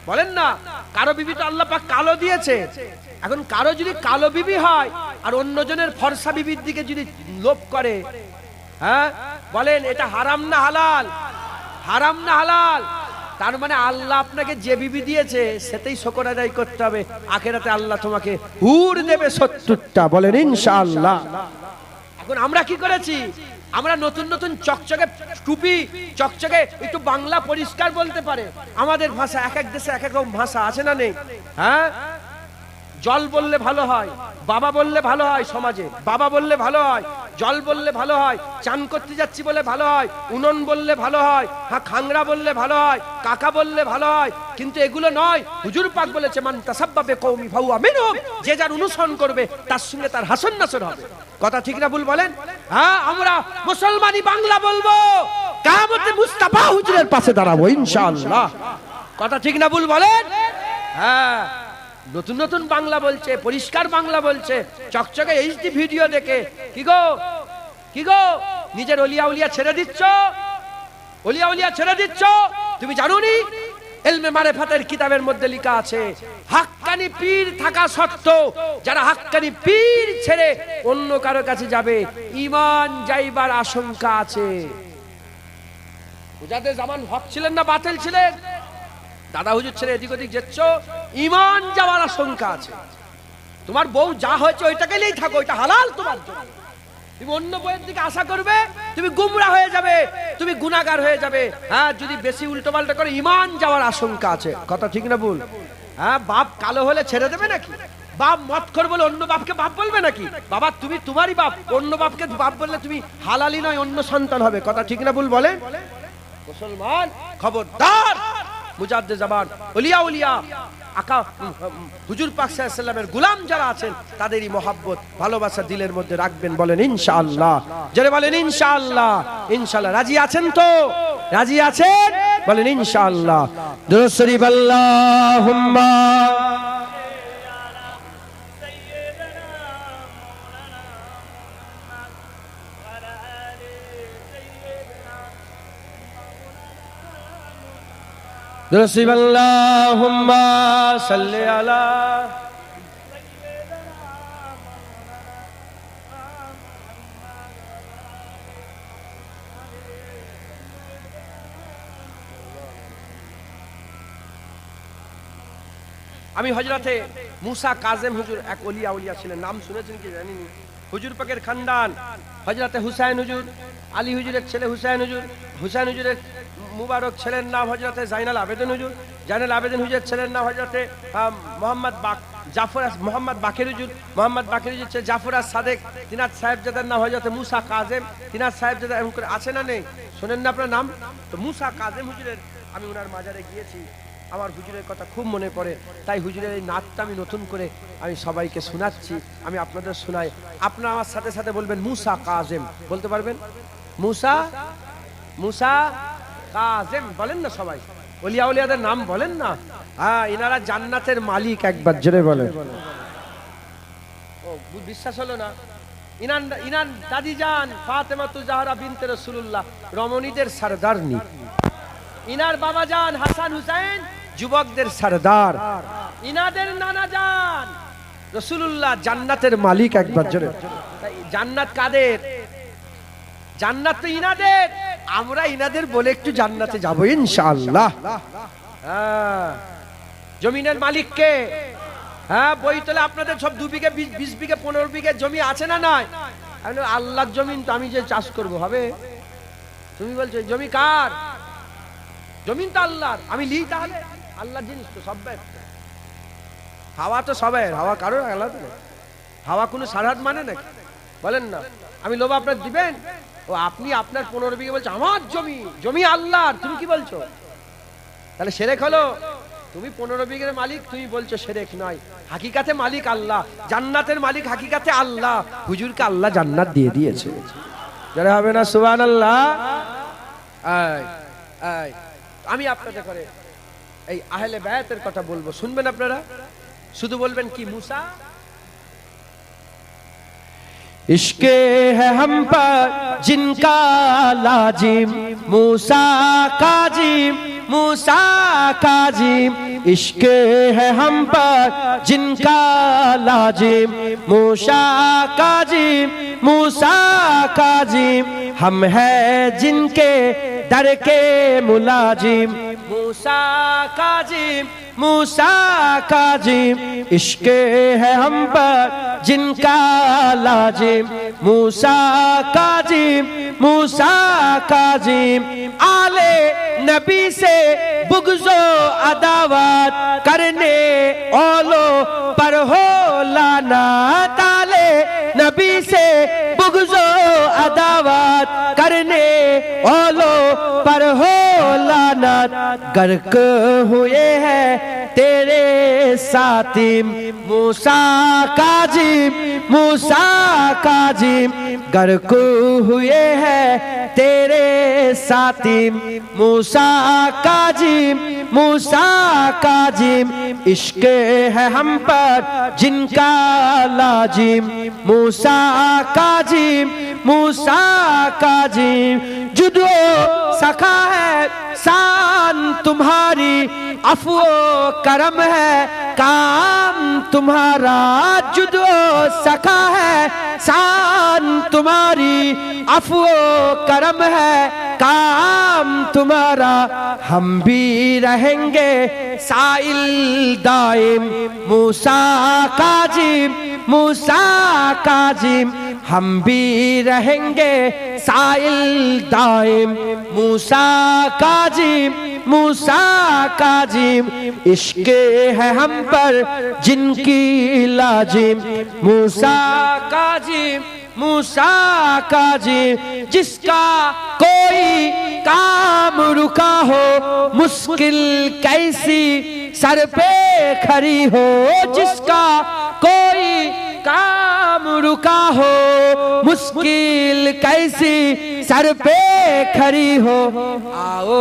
বলেন না। কারো বিবি তো আল্লাহ পাক কালো দিয়েছে। এখন কারো যদি কালো বিবি হয় আর অন্যজনের ফর্সা বিবির দিকে যদি লোভ করে, হ্যাঁ, বলেন এটা হারাম না হালাল? হারাম না হালাল? তার মানে আল্লাহ আপনাকে যে বিবি দিয়েছে সেটাই শুকর আদায় করতে হবে। আখিরাতে আল্লাহ তোমাকে হুর দেবে 70টা। বলেন ইনশাআল্লাহ। এখন আমরা কি করেছি? আমরা নতুন নতুন চকচকে টুপি, চকচকে একটু বাংলা পরিষ্কার বলতে পারে। আমাদের ভাষা, এক এক দেশে এক এক রকম ভাষা আছে না নেই? হ্যাঁ, জল বললে ভালো হয়, বাবা বললে ভালো হয়, সমাজে বাবা বললে ভালো হয়, জল বললে ভালো হয়, চান করতে যাচ্ছি বলে ভালো হয়, উনন বললে ভালো হয়, হ্যাঁ খাংরা বললে ভালো হয়, কাকা বললে ভালো হয়। কিন্তু এগুলো নয়। হুজুর পাক বলেছে মান তাসাব্বাবে কওমি ফাহুয়া মিনহুম, যে যার অনুসরণ করবে তার সঙ্গে তার হাসন নাসর হবে। কথা ঠিক না ভুল বলেন? হ্যাঁ, আমরা মুসলমানি বাংলা বলবো, কিয়ামতে মুস্তাফা হুজুরের পাশে দাঁড়াবো ইনশাআল্লাহ। কথা ঠিক না ভুল বলেন? হ্যাঁ, নতুন নতুন বাংলা বলছে, পরিষ্কার বাংলা বলছে, চকচকে এইচডি ভিডিও দেখে। কি গো নিজের ওলিয়া উলিয়া ছেড়ে দিচ্ছ? তুমি জানোনি ইলমে মারিফাতের কিতাবের মধ্যে লেখা আছে হাক্কানি পীর থাকা সত্ত্বেও যারা হাক্কানি পীর ছেড়ে অন্য কারো কাছে যাবে ঈমান যাইবার আশঙ্কা আছে। মুজাদ্দিদ জামান হক ছিলেন না বাতিল ছিলেন? দাদা হুজুর ছেড়ে এদিক ওদিক যাচ্ছ, ঈমান যাওয়ার আশঙ্কা আছে। তোমার বউ যা হয়েছে ওইটাকে নিয়েই থাকো, ওইটা হালাল তোমার জন্য। তুমি অন্য বউয়ের দিকে আশা করবে, তুমি গুমরা হয়ে যাবে। তুমি গুনাহগার হয়ে যাবে। হ্যাঁ, যদি বেশি উল্টো পাল্টা করে ঈমান যাওয়ার আশঙ্কা আছে। কথা ঠিক না ভুল? হ্যাঁ, বাপ কালো হলে ছেড়ে দেবে নাকি? বাপ মদখোর বলে অন্য বাপকে বাপ বলবে নাকি? বাবা তুমি তোমারই বাপ, অন্য বাপকে বাপ বললে তুমি হালালি নয়, অন্য সন্তান হবে। কথা ঠিক না ভুল বলেন? মুসলমান খবরদার, মুজাদ্দিদ জামান, ওলিয়া উলিয়া আকা হুজুর পাক সাল্লাল্লাহু আলাইহি ওয়াসাল্লামের গোলাম যারা আছেন তাদেরই মহব্বত ভালোবাসা দিলের মধ্যে রাখবেন। বলেন ইনশাআল্লাহ। যারা বলেন ইনশাআল্লাহ। ইনশাআল্লাহ রাজি আছেন তো? রাজি আছেন? বলেন ইনশাআল্লাহ। দুরূদ শরীফ আল্লাহুম্মা দুরূদ শরীফ আল্লাহুম্মা সাল্লি আলা। আমি হযরতে মুসা কাজেম হুজুর, এক ওলিয়া উলিয়া ছিলেন, নাম শুনেছেন কি জানি না। হুজুর পাকের খানদান হযরতে হুসাইন হুজুর, আলী হুজুরের ছেলে হুসাইন হুজুর, হুসাইন হুজুরের মুবারক ছেলের নাম হযরতে জাইনাল আবেদিন হুজুর, জাইনাল আবেদিন হুজুরের ছেলের নাম হযরতে মোহাম্মদ বাকের হুজুর, মোহাম্মদ বাকের হুজুর ছেলে জাফর সাদেক, তিনার সাহেবজাদার নাম হযরতে মুসা কাজেম, তিনার সাহেবজাদা এমন করে আছে না নেই? শোনেন না আপনার নাম? তো মুসা কাজেম হুজুরের আমি ওনার মাজারে গিয়েছি, আমার হুজুরের কথা খুব মনে পড়ে, তাই হুজুরের এই নাতটা আমি নতুন করে আমি সবাইকে শোনাচ্ছি, আমি আপনাদের শোনাই। আপনারা আমার সাথে সাথে বলবেন মুসা কাজেম, বলতে পারবেন? মুসা, মুসা কাজেম বলেন না সবাই, ওলিয়া উলিয়াদের নাম বলেন না। হ্যাঁ, ইনারা জান্নাতের মালিক, একবার জোরে বলেন। ও বিশ্বাস হলো না? ইনান দাদি জান ফাতেমাতু জাহরা বিনতে রাসূলুল্লাহ রমণীদের সরদারনি, ইনার বাবা জান হাসান হুসাইন যুবকদের সরদার, ইনাদের নানা জান রাসূলুল্লাহ জান্নাতের মালিক, একবার জোরে। জান্নাত কাদের? জান্নাত তো ইনাদের, আমরা ইনাদের বলে একটু জান্নাতে যাব ইনশাআল্লাহ। হ্যাঁ, জমিনের মালিক কে? হ্যাঁ, বইতলে আপনাদের সব 2 বিঘে 20 বিঘে 15 বিঘে জমি আছে না নাই? আল্লাহর জমিন তো আমি যে চাষ করব হবে? তুমি বলছো জমি কার? জমিন তো আল্লাহর, আমি লিই তাহলে? আল্লাহর জিনিস তো সব। হাওয়া তো সবের, হাওয়া কারোর আলাদা না। হাওয়া কোনো সারাহাত মানে নাকি? বলেন না। আমি লোভ আপনার দিবেন? ও আপনি আপনার 15 বিঘে বলছো আমার জমি, জমি আল্লাহর, তুমি কি বলছো? তাহলে শিরক হলো। তুমি 15 বিঘের মালিক, তুমি বলছো শিরক নয়, হাকিকাতে মালিক আল্লাহ, জান্নাতের মালিক হাকিকাতে আল্লাহ। হুজুরকে আল্লাহ জান্নাত দিয়ে দিয়েছে, যারা হবে না সুবহানাল্লাহ। আমি আপনাদের করে এই আহলে বায়াতের কথা বলবো, শুনবেন আপনারা? শুধু বলবেন কি মুসা इश्के है हम पर जिनका लाजिम, मूसा काजिम, मूसा काजिम। इश्के है हम पर जिनका लाजिम, मूसा काजिम, मूसा काजिम। हम है जिनके दर के मुलाजिम, मूसा काजिम, मूसा काजिम। इश्के है हम पर जिनका लाजिम, मूसा काजिम, मूसा काजिम। आले नबी से बुग़्ज़ो अदावत करने औलो पर हो लानत, आले नबी से बुग़्ज़ो अदावत करने औलो पर हो लानत। गर्क हुए हैं तेरे सातिम, मूसा काजिम, मूसा काजिम। गर्क हुए हैं तेरे सातिम, मूसा काजिम, मूसा काजिम। इश्क है हम पर जिनका लाजिम, मूसा काजिम, मूसा काजिम। जुदो सखा है शान तुम्हारी, अफ़्व करम है काम तुम्हारा। जुदो सखा है शान तुम्हारी, अफ़्व करम है काम तुम्हारा। हम भी रहेंगे साइल दाइम, मूसा काजिम, मूसा काजिम। हम भी रहेंगे साइल दाइम मूसा काजिम मूसा काजिम इश्क है हम पर जिनकी लाजिम मूसा काजिम मूसा काजिम जिसका कोई काम रुका हो मुश्किल कैसी सर पे खड़ी हो जिसका कोई काम रुका हो मुश्किल कैसी सर पे खड़ी हो आओ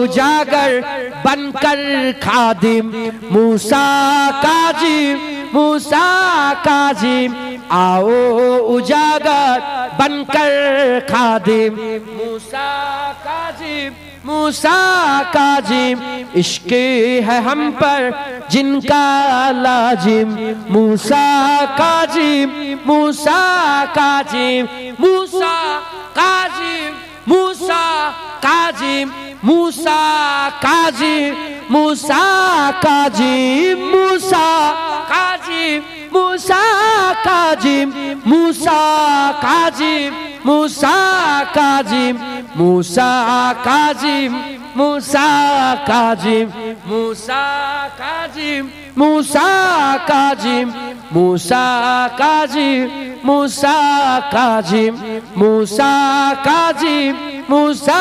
उजागर बनकर खादिम मूसा काजिम मूसा काजिम आओ उजागर बनकर खादिम मूसा काजिम मूसा काजिम इश्क है हम पर जिनका लाजिम मूसा काजिम मूसा काजिम मूसा काजिम मूसा काजिम मूसा काजिम मूसा काजिम मूसा काजिम मूसा काजिम मूसा काजिम मूसा काजिम मूसा काजिम मूसा काजिम मूसा काजिम मूसा काजिम मूसा काजिम मूसा काजिम मूसा काजिम मूसा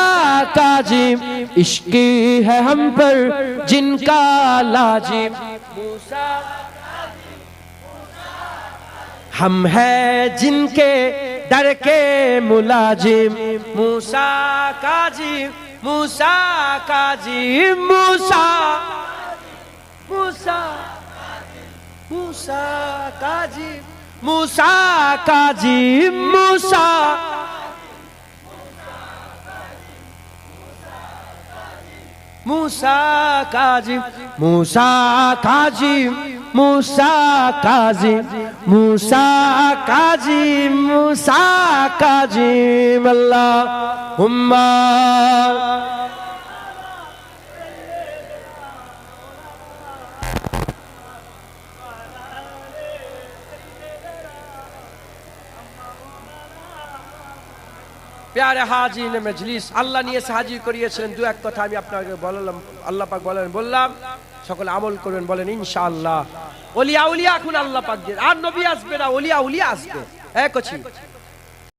काजिम इश्क है हम पर जिनका लाजिम मूसा हम हैं जिनके दर के मुलाजिम मूसा काजिम मूसा काजिम मूसा मूसा मूसा काजिम मूसा काजिम मूसा मूसा काजिम मूसा काजिम मूसा काजिम मूसा काजिम मूसा काजिम अल्लाहुम्मा प्यारे हाजिर मजलिस আল্লাহ নিয়ে হাজির করিয়েছিলেন দু এক কথা আমি আপনাকে বললাম আল্লাহ পাক বললাম সকলে আমল করবেন বলেন ইনশাআল্লাহ ওলিয়া উলিয়া এখন আল্লাহ পাক দিয়ে আর নবী আসবে না ওলিয়া উলিয়া আসবে এক কথা